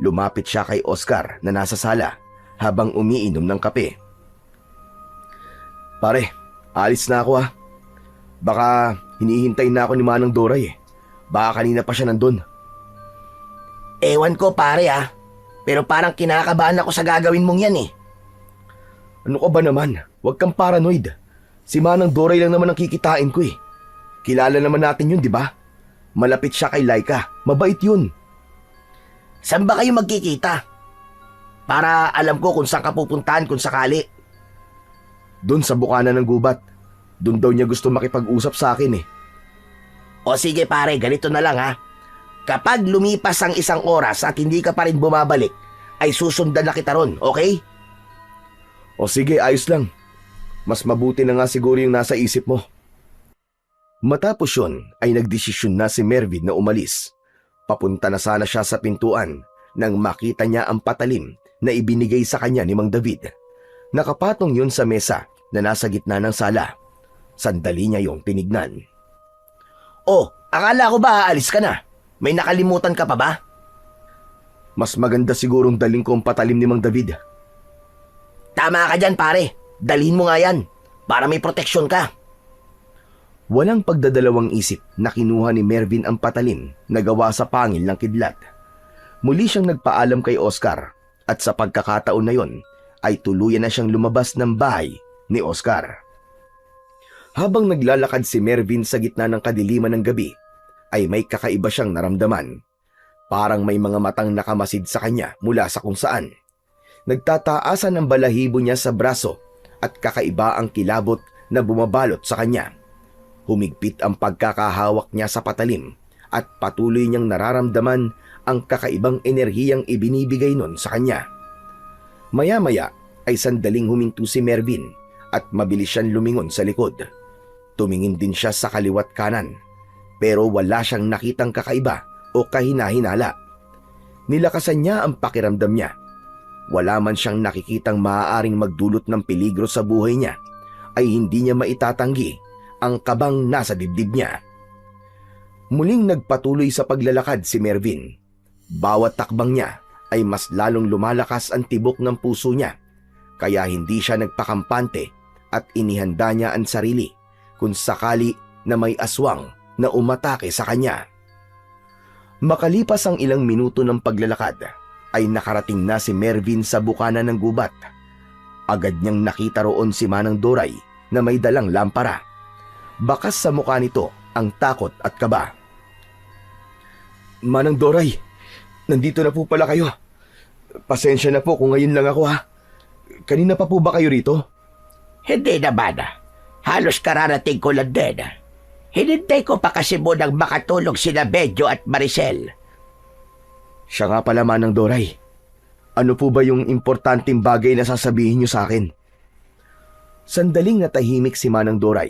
S1: Lumapit siya kay Oscar na nasa sala habang umiinom ng kape. Pare, Alis na ako ha. Baka hinihintay na ako ni Manang Doray eh. Baka kanina pa siya nandun.
S4: Ewan ko pare pero parang kinakabahan ako sa gagawin mong yan eh.
S1: Ano ka ba naman? Huwag kang paranoid. Si Manang Doray lang naman ang kikitain ko eh. Kilala naman natin yun, di ba? Malapit siya kay Laika. Mabait yun.
S4: Saan ba kayo magkikita? Para alam ko kung saan ka pupuntahan kung sakali.
S1: Doon sa bukana ng gubat. Doon daw niya gusto makipag-usap sa akin eh.
S4: O sige pare, ganito na lang Kapag lumipas ang 1 oras at hindi ka pa rin bumabalik, ay susundan na kita ron, okay?
S1: O sige, ayos lang. Mas mabuti na nga siguro yung nasa isip mo. Matapos yun ay nagdesisyon na si Mervin na umalis. Papunta na sana siya sa pintuan nang makita niya ang patalim na ibinigay sa kanya ni Mang David. Nakapatong yun sa mesa na nasa gitna ng sala. Sandali niya yung tinignan.
S4: Oh, akala ko ba aalis ka na? May nakalimutan ka pa ba?
S1: Mas maganda sigurong daling ko ang patalim ni Mang David.
S4: Tama ka dyan pare, dalhin mo nga yan para may proteksyon ka.
S1: Walang pagdadalawang isip na kinuha ni Mervin ang patalim na gawa sa pangil ng kidlat. Muli siyang nagpaalam kay Oscar at sa pagkakataon na yon ay tuluyan na siyang lumabas ng bahay ni Oscar. Habang naglalakad si Mervin sa gitna ng kadiliman ng gabi, ay may kakaiba siyang naramdaman. Parang may mga matang nakamasid sa kanya mula sa kung saan. Nagtataasan ang balahibo niya sa braso at kakaiba ang kilabot na bumabalot sa kanya. Humigpit ang pagkakahawak niya sa patalim at patuloy niyang nararamdaman ang kakaibang enerhiyang ibinibigay nun sa kanya. Maya-maya ay sandaling huminto si Mervin at mabilis siyang lumingon sa likod. Tumingin din siya sa kaliwat kanan pero wala siyang nakitang kakaiba o kahina-hinala. Nilakasan niya ang pakiramdam niya. Wala man siyang nakikitang maaaring magdulot ng peligro sa buhay niya ay hindi niya maitatanggi ang kabang nasa dibdib niya. Muling nagpatuloy sa paglalakad si Mervin. Bawat takbang niya ay mas lalong lumalakas ang tibok ng puso niya, kaya hindi siya nagpakampante at inihanda niya ang sarili kung sakali na may aswang na umatake sa kanya. Makalipas ang ilang minuto ng paglalakad, ay nakarating na si Mervin sa bukana ng gubat. Agad niyang nakita roon si Manang Doray na may dalang lampara. Bakas sa mukha nito ang takot at kaba. Manang Doray, nandito na po pala kayo. Pasensya na po kung ngayon lang ako ha. Kanina pa po ba kayo rito?
S5: Hindi naman. Halos kararating ko lang din. Hinintay ko pa kasi munang makatulog sina Medyo at Maricel.
S1: Siya nga pala, Manang Doray. Ano po ba yung importanteng bagay na sasabihin niyo sa akin? Sandaling natahimik si Manang Doray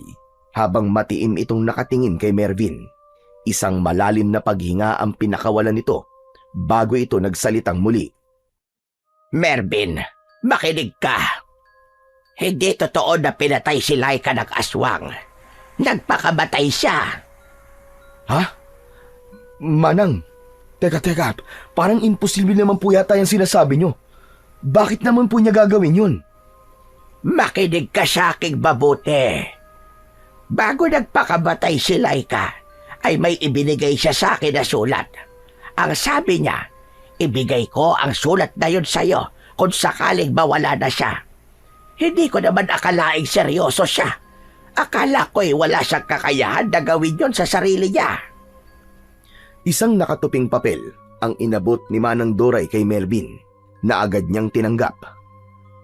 S1: habang matiim itong nakatingin kay Mervin. Isang malalim na paghinga ang pinakawalan nito bago ito nagsalitang muli.
S5: Mervin, makinig ka. Hindi totoo na pinatay si Laika ng aswang. Nagpakamatay siya.
S1: Ha? Manang, teka, parang imposible naman po yata yung sinasabi niyo. Bakit naman po niya gagawin yun?
S5: Makinig ka sa aking mabuti. Bago nagpakamatay si Laika, ay may ibinigay siya sa akin na sulat. Ang sabi niya, ibigay ko ang sulat na yun sa'yo kung sakaling mawala na siya. Hindi ko naman akalaing seryoso siya. Akala ko'y wala siyang kakayahan na gawin yun sa sarili niya.
S1: Isang nakatuping papel ang inabot ni Manang Doray kay Mervin na agad niyang tinanggap.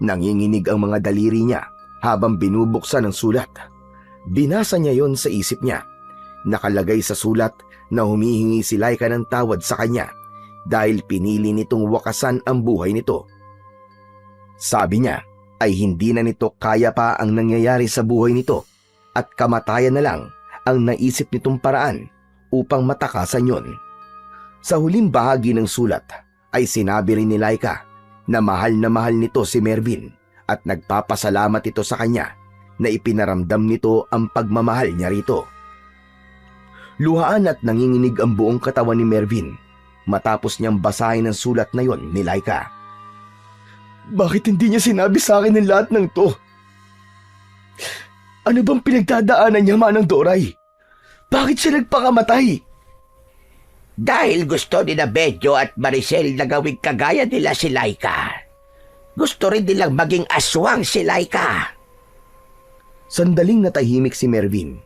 S1: Nanginginig ang mga daliri niya habang binubuksan ang sulat. Binasa niya yon sa isip niya. Nakalagay sa sulat na humihingi si Laika ng tawad sa kanya dahil pinili nitong wakasan ang buhay nito. Sabi niya ay hindi na nito kaya pa ang nangyayari sa buhay nito at kamatayan na lang ang naisip nitong paraan upang matakasan yon. Sa huling bahagi ng sulat ay sinabi rin ni Laika na mahal nito si Mervin at nagpapasalamat ito sa kanya na ipinaramdam nito ang pagmamahal niya rito. Luhaan at nanginginig ang buong katawan ni Mervin matapos niyang basahin ang sulat na yon ni Laika. Bakit hindi niya sinabi sa akin ang lahat ng to? Ano bang pinagdadaanan niya, Manang Doray? Bakit siya nagpakamatay?
S5: Dahil gusto ni na Bedyo at Maricel na gawing kagaya nila si Laika. Gusto rin nilang maging aswang si Laika.
S1: Sandaling natahimik si Mervin.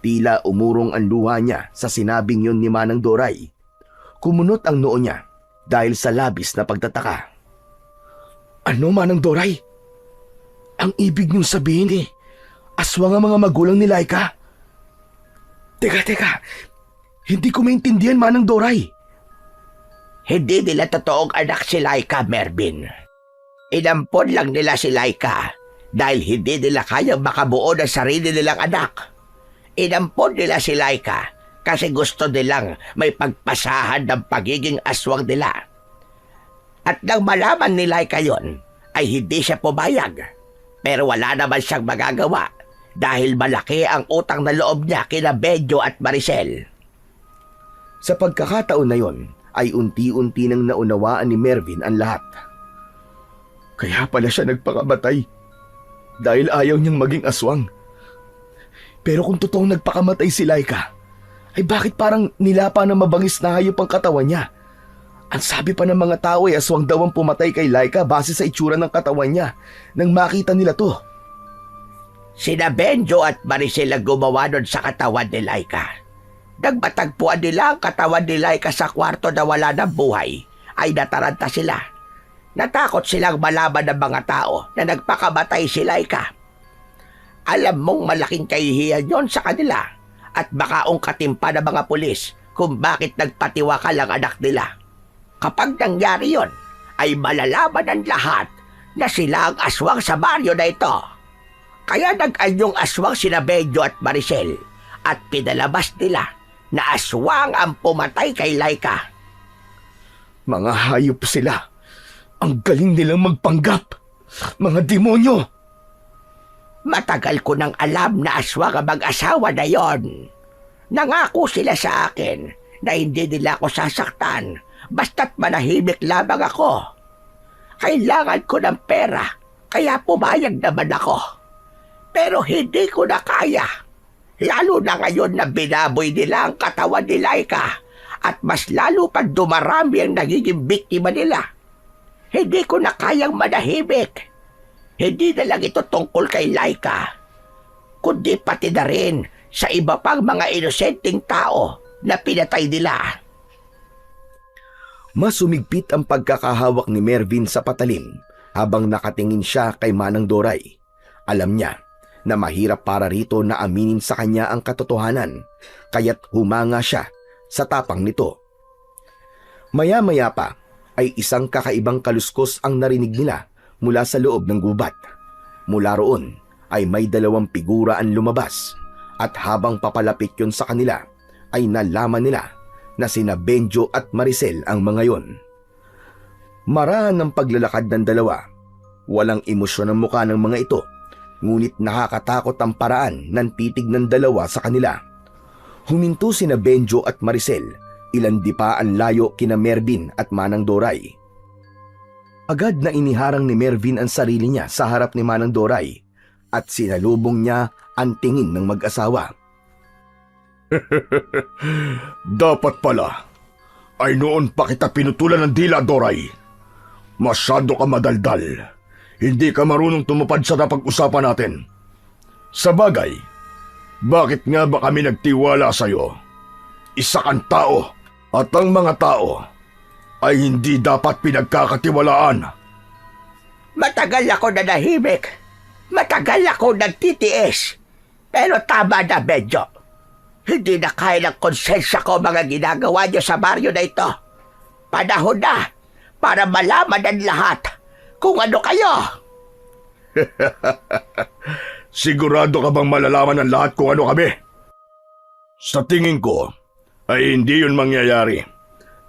S1: Tila umurong ang luha niya sa sinabing yon ni Manang Doray. Kumunot ang noo niya dahil sa labis na pagtataka. Ano, Manang Doray? Ang ibig niyong sabihin aswang ang mga magulang ni Laika? Teka. Hindi ko maintindihan, Manang Doray.
S5: Hindi nila totoong anak si Laika, Mervin. Inampon lang nila si Laika dahil hindi nila kayang makabuo ng sarili nilang anak. Inampon nila si Laika kasi gusto nilang may pagpasahan ng pagiging aswang nila. At nang malaman ni Laika yon, ay hindi siya pumayag. Pero wala naman siyang magagawa dahil malaki ang utang na loob niya kina Bedyo at Maricel.
S1: Sa pagkakataon na yon, ay unti-unti nang naunawaan ni Mervin ang lahat. Kaya pala siya nagpakamatay dahil ayaw niyang maging aswang. Pero kung totoong nagpakamatay si Laika, ay bakit parang nilapa na mabangis na hayop ang katawan niya? Ang sabi pa ng mga tao ay aswang daw ang pumatay kay Laika base sa itsura ng katawan niya nang makita nila to.
S5: Sina Bedyo at Maricel ang gumawa nun sa katawan ni Laika. Nagmatagpuan nila ang katawan ni Laika sa kwarto na wala ng buhay, ay nataranta sila. Natakot silang malaman ng mga tao na nagpakamatay si Laika. Alam mong malaking kahihiyan yon sa kanila at baka ungkatin pa ng mga pulis kung bakit nagpatiwakal ang anak nila. Kapag nangyari yon, ay malalaman ng lahat na sila ang aswang sa baryo na ito. Kaya nag-anyong aswang sina Bedyo at Maricel at pinalabas nila na aswang ang pumatay kay Laika.
S1: Mga hayop sila. Ang galing nilang magpanggap. Mga demonyo.
S5: Matagal ko nang alam na aswang ang mag-asawa na yon. Nangako sila sa akin na hindi nila ako sasaktan basta't manahimik lamang ako. Kailangan ko ng pera, kaya pumayag naman ako. Pero hindi ko na kaya. Lalo na ngayon na binaboy nila ang katawan ni Laika at mas lalo pang dumarami ang nagiging biktima nila. Hindi ko na kayang manahimik. Hindi na lang ito tungkol kay Laika, kundi pati na rin sa iba pang mga inosenteng tao na pinatay nila.
S1: Mas sumigpit ang pagkakahawak ni Mervin sa patalim habang nakatingin siya kay Manang Doray. Alam niya na mahirap para rito na aminin sa kanya ang katotohanan, kaya't humanga siya sa tapang nito. Maya-maya pa ay isang kakaibang kaluskos ang narinig nila mula sa loob ng gubat. Mula roon ay may dalawang figura ang lumabas at habang papalapit yun sa kanila ay nalaman nila na sina Bedyo at Maricel ang mga yon. Marahan ng paglalakad ng dalawa. Walang emosyon ang mukha ng mga ito, ngunit nakakatakot ang paraan ng titig ng dalawa sa kanila. Huminto sina Bedyo at Maricel, ilan di pa ang layo kina Mervin at Manang Doray. Agad na iniharang ni Mervin ang sarili niya sa harap ni Manang Doray at sinalubong niya ang tingin ng mag-asawa.
S3: Dapat pala ay noon pa kita pinutulan ng dila, Doray. Masyado ka madaldal. Hindi ka marunong tumupad sa napag-usapan natin. Sa bagay, bakit nga ba kami nagtiwala sa'yo? Isa kang tao at ang mga tao ay hindi dapat pinagkakatiwalaan.
S5: Matagal ako nanahimik. Matagal ako nagtitiis. Pero tama na, Bedyo. Hindi na kaya ng konsensya ko mga ginagawa niyo sa baryo na ito. Panahon na para malaman ng lahat kung ano kayo.
S3: Sigurado ka bang malalaman ng lahat kung ano kami? Sa tingin ko, ay hindi yun mangyayari.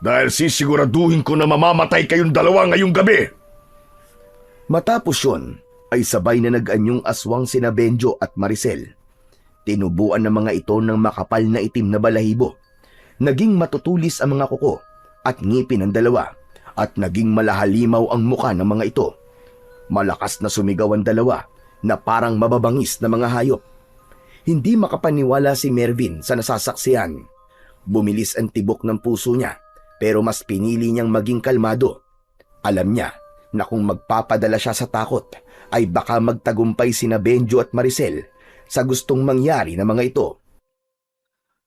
S3: Dahil sisiguraduhin ko na mamamatay kayong dalawa ngayong gabi.
S1: Matapos yun, ay sabay na nag-anyong aswang sina Bedyo at Maricel. Tinubuan ng mga ito ng makapal na itim na balahibo. Naging matutulis ang mga kuko at ngipin ng dalawa at naging malahalimaw ang muka ng mga ito. Malakas na sumigaw ang dalawa na parang mababangis na mga hayop. Hindi makapaniwala si Mervin sa nasasaksihan. Bumilis ang tibok ng puso niya pero mas pinili niyang maging kalmado. Alam niya na kung magpapadala siya sa takot ay baka magtagumpay sina Benjo at Maricel sa gustong mangyari na mga ito.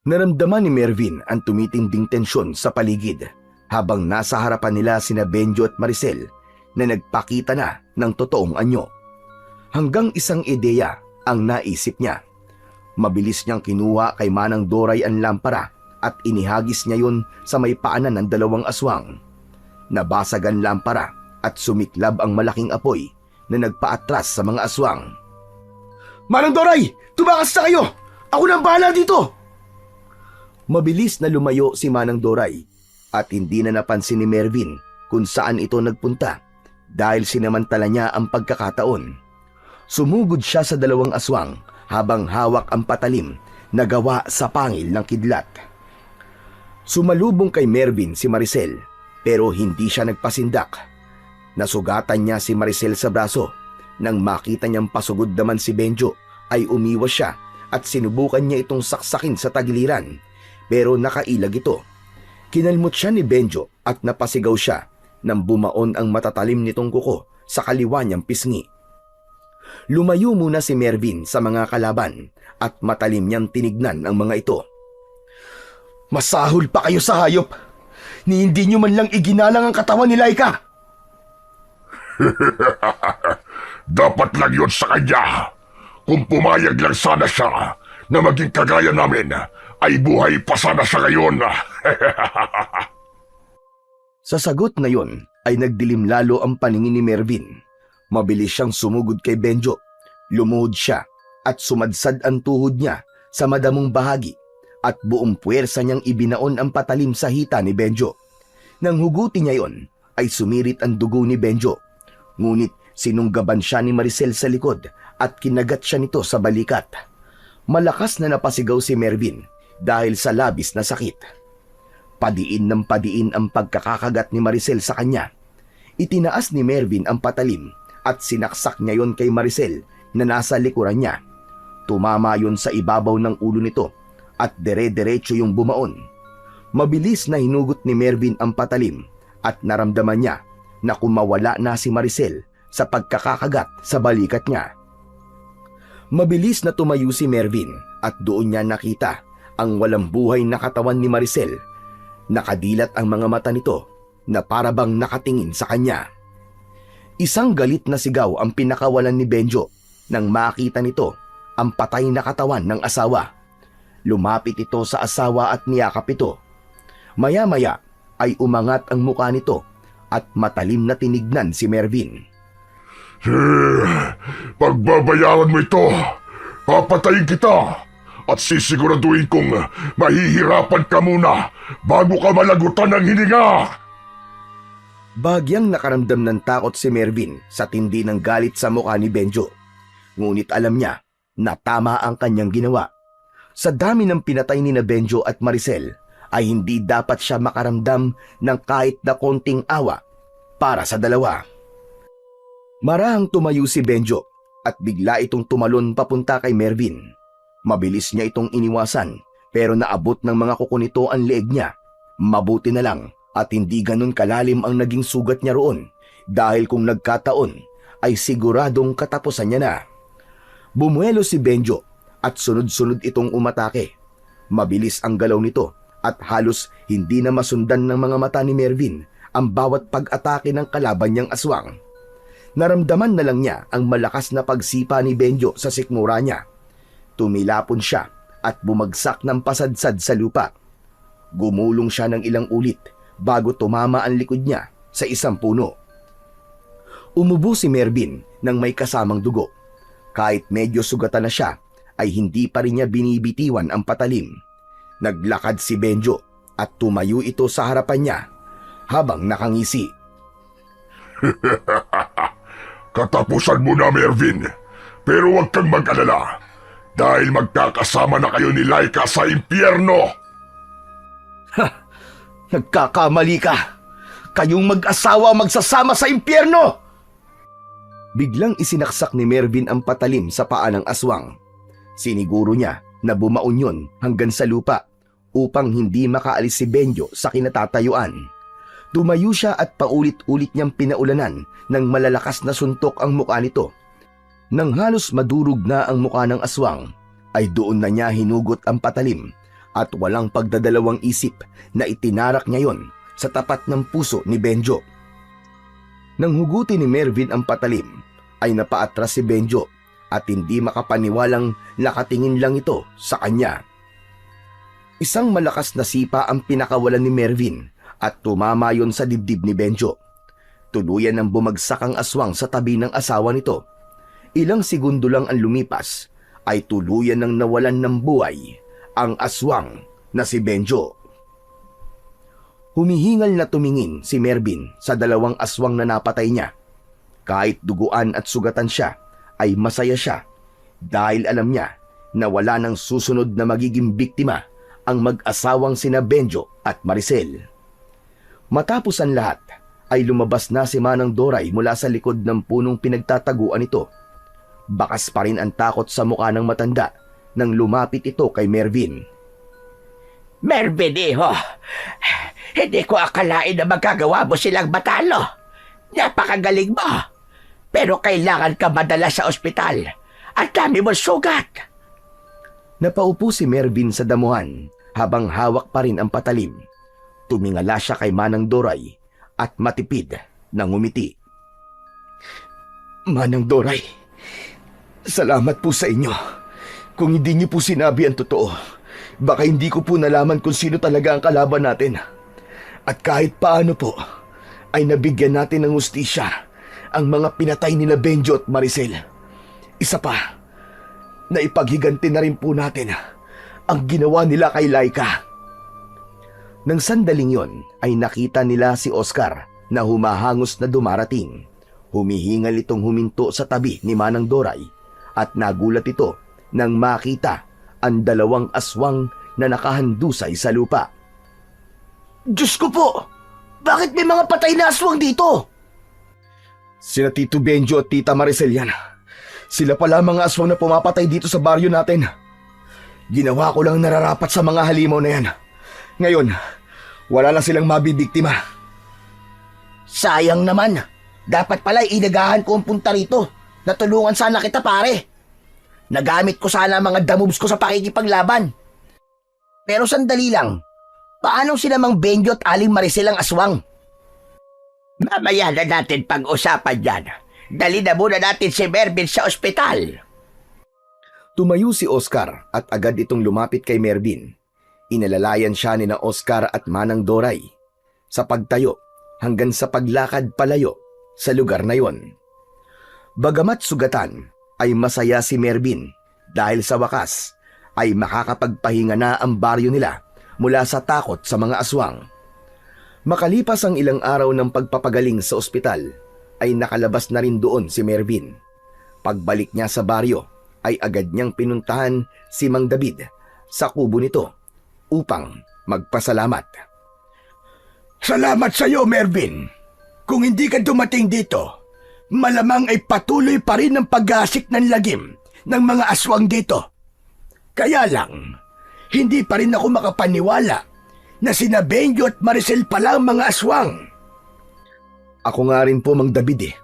S1: Naramdaman ni Mervin ang tumitinding tensyon sa paligid habang nasa harapan nila sina Benjo at Maricel na nagpakita na ng totoong anyo. Hanggang isang ideya ang naisip niya. Mabilis niyang kinuha kay Manang Doray ang lampara at inihagis niya yun sa may paanan ng dalawang aswang. Nabasag ang lampara at sumiklab ang malaking apoy na nagpaatras sa mga aswang.
S2: Manang Doray! Tumakas na kayo! Ako nang bahala dito!
S1: Mabilis na lumayo si Manang Doray at hindi na napansin ni Mervin kung saan ito nagpunta dahil sinamantala niya ang pagkakataon. Sumugod siya sa dalawang aswang habang hawak ang patalim na gawa sa pangil ng kidlat. Sumalubong kay Mervin si Maricel pero hindi siya nagpasindak. Nasugatan niya si Maricel sa braso. Nang makita niyang pasugod naman si Benjo ay umiwas siya at sinubukan niya itong saksakin sa tagiliran pero nakailag ito. Kinalmot siya ni Benjo at napasigaw siya nang bumaon ang matatalim nitong kuko sa kaliwa niyang pisngi. Lumayo muna si Mervin sa mga kalaban at matalim niyang tinignan ang mga ito.
S2: Masahol pa kayo sa hayop! Ni hindi nyo man lang iginalang ang katawan ni Laika!
S3: Dapat lang yun sa kanya. Kung pumayag lang sana siya na maging kagaya namin, ay buhay pa sana siya ngayon.
S1: Sa sagot na yon ay nagdilim lalo ang paningin ni Mervin. Mabilis siyang sumugod kay Benjo. Lumuhod siya at sumadsad ang tuhod niya sa madamong bahagi at buong puwersa niyang ibinaon ang patalim sa hita ni Benjo. Nang huguti niya yon ay sumirit ang dugo ni Benjo. Ngunit sinunggaban siya ni Maricel sa likod at kinagat siya nito sa balikat. Malakas na napasigaw si Mervin dahil sa labis na sakit. Padiin ng padiin ang pagkakakagat ni Maricel sa kanya. Itinaas ni Mervin ang patalim at sinaksak niya yon kay Maricel na nasa likuran niya. Tumama yon sa ibabaw ng ulo nito at dere-derecho yung bumaon. Mabilis na hinugot ni Mervin ang patalim at naramdaman niya na kumawala na si Maricel sa pagkakakagat sa balikat niya. Mabilis na tumayo si Mervin at doon niya nakita ang walang buhay na katawan ni Maricel. Nakadilat ang mga mata nito na parabang nakatingin sa kanya. Isang galit na sigaw ang pinakawalan ni Benjo nang makita nito ang patay na katawan ng asawa. Lumapit ito sa asawa at niyakap ito. Maya-maya ay umangat ang mukha nito at matalim na tinignan si Mervin.
S3: Pagbabayaran mo ito, papatayin kita at sisiguraduhin kong mahihirapan ka muna bago ka malagutan ng hininga.
S1: Bagyang nakaramdam ng takot si Mervin sa tindi ng galit sa mukha ni Benjo. Ngunit alam niya na tama ang kanyang ginawa. Sa dami ng pinatay ni na Benjo at Maricel ay hindi dapat siya makaramdam ng kahit na konting awa para sa dalawa. Marahang tumayo si Benjo at bigla itong tumalon papunta kay Mervin. Mabilis niya itong iniwasan pero naabot ng mga kuko nito ang leeg niya. Mabuti na lang at hindi ganun kalalim ang naging sugat niya roon dahil kung nagkataon ay siguradong katapusan niya na. Bumuelo si Benjo at sunod-sunod itong umatake. Mabilis ang galaw nito at halos hindi na masundan ng mga mata ni Mervin ang bawat pag-atake ng kalaban niyang aswang. Naramdaman na lang niya ang malakas na pagsipa ni Benjo sa sikmura niya. Tumilapon siya at bumagsak ng pasadsad sa lupa. Gumulong siya ng ilang ulit bago tumama ang likod niya sa isang puno. Umubo si Mervin nang may kasamang dugo. Kahit medyo sugatan na siya, ay hindi pa rin niya binibitiwan ang patalim. Naglakad si Benjo at tumayo ito sa harapan niya habang nakangisi.
S3: Katapusan mo na, Mervin. Pero huwag kang mag-alala dahil magkakasama na kayo ni Laika sa impyerno.
S2: Nagkakamali ka! Kayong mag-asawa magsasama sa impyerno!
S1: Biglang isinaksak ni Mervin ang patalim sa paa ng aswang. Siniguro niya na bumaon yun hanggang sa lupa upang hindi makaalis si Benjo sa kinatatayuan. Tumayo siya at paulit-ulit niyang pinaulanan ng malalakas na suntok ang mukha nito. Nang halos madurog na ang mukha ng aswang, ay doon na niya hinugot ang patalim at walang pagdadalawang isip na itinarak niya yon sa tapat ng puso ni Benjo. Nang hugutin ni Mervin ang patalim, ay napaatras si Benjo at hindi makapaniwalang nakatingin lang ito sa kanya. Isang malakas na sipa ang pinakawalan ni Mervin at tumama yon sa dibdib ni Benjo. Tuluyan nang bumagsak ang aswang sa tabi ng asawa nito. Ilang segundo lang ang lumipas ay tuluyan nang nawalan ng buhay ang aswang na si Benjo. Humihingal na tumingin si Mervin sa dalawang aswang na napatay niya. Kahit duguan at sugatan siya, ay masaya siya dahil alam niya na wala nang susunod na magiging biktima ang mag-asawang sina Benjo at Maricel. Matapos ang lahat, ay lumabas na si Manang Doray mula sa likod ng punong pinagtataguan ito. Bakas pa rin ang takot sa mukha ng matanda nang lumapit ito kay Mervin.
S5: Mervin, iho, hindi ko akalain na magagawa mo silang matalo. Napakagaling mo. Pero kailangan ka madala sa ospital. At dami mo sugat.
S1: Napaupo si Mervin sa damuhan habang hawak pa rin ang patalim. Tumingala siya kay Manang Doray at matipid na ngumiti. Manang Doray, salamat po sa inyo. Kung hindi niyo po sinabi ang totoo, baka hindi ko po nalaman kung sino talaga ang kalaban natin. At kahit paano po, ay nabigyan natin ng hustisya ang mga pinatay nila Benjo at Maricel. Isa pa, na ipaghiganti na rin po natin ang ginawa nila kay Laika. Nang sandaling yon ay nakita nila si Oscar na humahangos na dumarating. Humihingal itong huminto sa tabi ni Manang Doray at nagulat ito nang makita ang dalawang aswang na nakahandusay sa lupa.
S4: Diyos ko po! Bakit may mga patay na aswang dito?
S1: Sina Tito Benjo at Tita Maricel yan. Sila pala mga aswang na pumapatay dito sa baryo natin. Ginawa ko lang nararapat sa mga halimaw na yan. Ngayon, wala na silang mabibiktima.
S4: Sayang naman. Dapat pala inagahan ko ang punta rito. Natulungan sana kita, pare. Nagamit ko sana ang mga damoves ko sa pakikipaglaban. Pero sandali lang. Paano sila Mang Benjo at Aling Maricel ang aswang?
S5: Mamaya na natin pag-usapan yan. Dali na muna natin si Mervin sa ospital.
S1: Tumayo si Oscar at agad itong lumapit kay Mervin. Inalalayan siya ni na Oscar at Manang Doray. Sa pagtayo hanggang sa paglakad palayo sa lugar na yon. Bagamat sugatan ay masaya si Mervin dahil sa wakas ay makakapagpahinga na ang baryo nila mula sa takot sa mga aswang. Makalipas ang ilang araw ng pagpapagaling sa ospital, ay nakalabas na rin doon si Mervin. Pagbalik niya sa baryo, ay agad niyang pinuntahan si Mang David sa kubo nito upang magpasalamat.
S2: Salamat sa iyo, Mervin. Kung hindi ka dumating dito, malamang ay patuloy pa rin ang pag-aasik ng lagim ng mga aswang dito. Kaya lang, hindi pa rin ako makapaniwala na sina Benjo at Maricel pala ang mga aswang.
S1: Ako nga rin po, Mang David eh.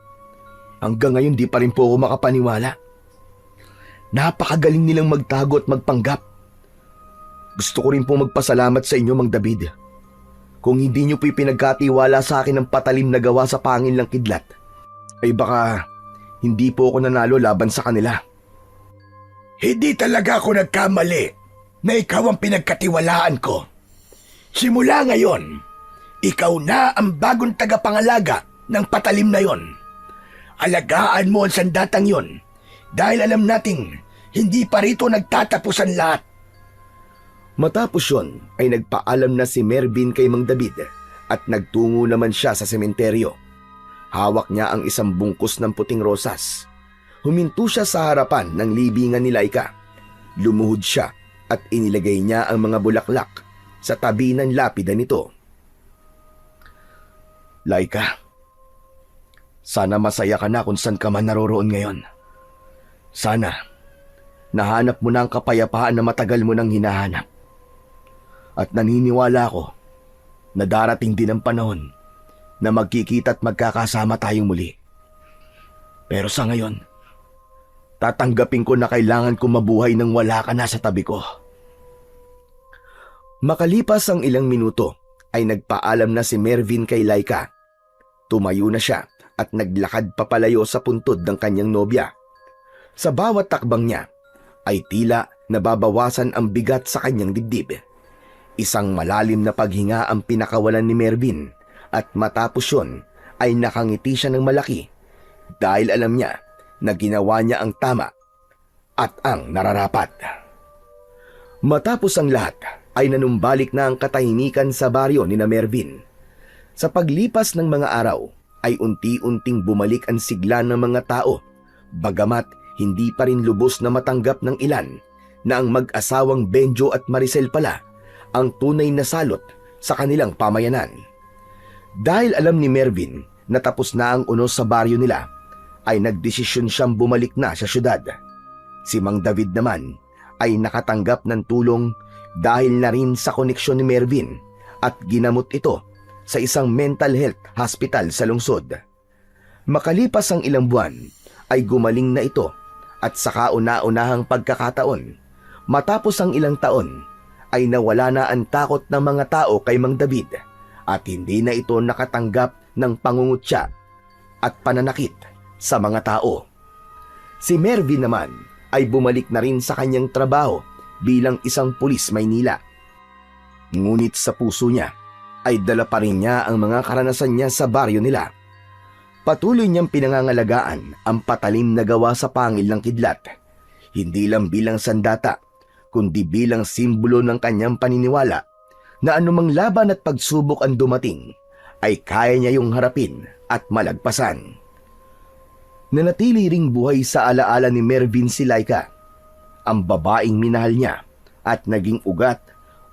S1: Hanggang ngayon di pa rin po ako makapaniwala. Napakagaling nilang magtago at magpanggap. Gusto ko rin po magpasalamat sa inyo, Mang David. Kung hindi niyo po pinagkatiwala sa akin ng patalim na gawa sa pangil ng kidlat, ay baka hindi po ako nanalo laban sa kanila.
S2: Hindi talaga ako nagkamali na ikaw ang pinagkatiwalaan ko. Simula ngayon, ikaw na ang bagong tagapangalaga ng patalim na yon. Alagaan mo ang sandatang yon dahil alam nating hindi pa rito nagtatapos ang lahat.
S1: Matapos yon ay nagpaalam na si Mervin kay Mang David at nagtungo naman siya sa sementeryo. Hawak niya ang isang bungkus ng puting rosas. Huminto siya sa harapan ng libingan ni Laika. Lumuhod siya at inilagay niya ang mga bulaklak sa tabi ng lapida nito. Laika, sana masaya ka na kung saan ka man naroroon ngayon. Sana nahanap mo na ang kapayapaan na matagal mo nang hinahanap. At naniniwala ako na darating din ang panahon na magkikita at magkakasama tayong muli. Pero sa ngayon, tatanggapin ko na kailangan ko mabuhay nang wala ka na sa tabi ko. Makalipas ang ilang minuto ay nagpaalam na si Mervin kay Laika. Tumayo na siya at naglakad papalayo sa puntod ng kanyang nobya. Sa bawat takbang niya ay tila nababawasan ang bigat sa kanyang dibdib. Isang malalim na paghinga ang pinakawalan ni Mervin at matapos yun ay nakangiti siya ng malaki dahil alam niya na ginawa niya ang tama at ang nararapat. Matapos ang lahat ay nanumbalik na ang katahimikan sa baryo ni na Mervin. Sa paglipas ng mga araw ay unti-unting bumalik ang sigla ng mga tao, bagamat hindi pa rin lubos na matanggap ng ilan na ang mag-asawang Benjo at Maricel pala ang tunay na salot sa kanilang pamayanan. Dahil alam ni Mervin na tapos na ang unos sa baryo nila, ay nagdesisyon siyang bumalik na sa syudad. Si Mang David naman ay nakatanggap ng tulong dahil na rin sa koneksyon ni Mervin at ginamot ito sa isang mental health hospital sa lungsod. Makalipas ang ilang buwan ay gumaling na ito at sa kauna-unahang pagkakataon, matapos ang ilang taon, ay nawala na ang takot ng mga tao kay Mang David at hindi na ito nakatanggap ng pangungutya at pananakit sa mga tao. Si Mervin naman ay bumalik na rin sa kanyang trabaho bilang isang pulis Maynila. Ngunit sa puso niya ay dala pa rin niya ang mga karanasan niya sa baryo nila. Patuloy niyang pinangangalagaan ang patalim na gawa sa pangil ng kidlat, hindi lang bilang sandata, kundi bilang simbolo ng kanyang paniniwala na anumang laban at pagsubok ang dumating, ay kaya niya yung harapin at malagpasan. Nanatili ring buhay sa alaala ni Mervin si Laika, ang babaeng minahal niya at naging ugat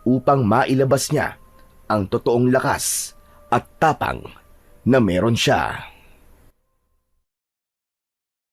S1: upang mailabas niya ang totoong lakas at tapang na meron siya.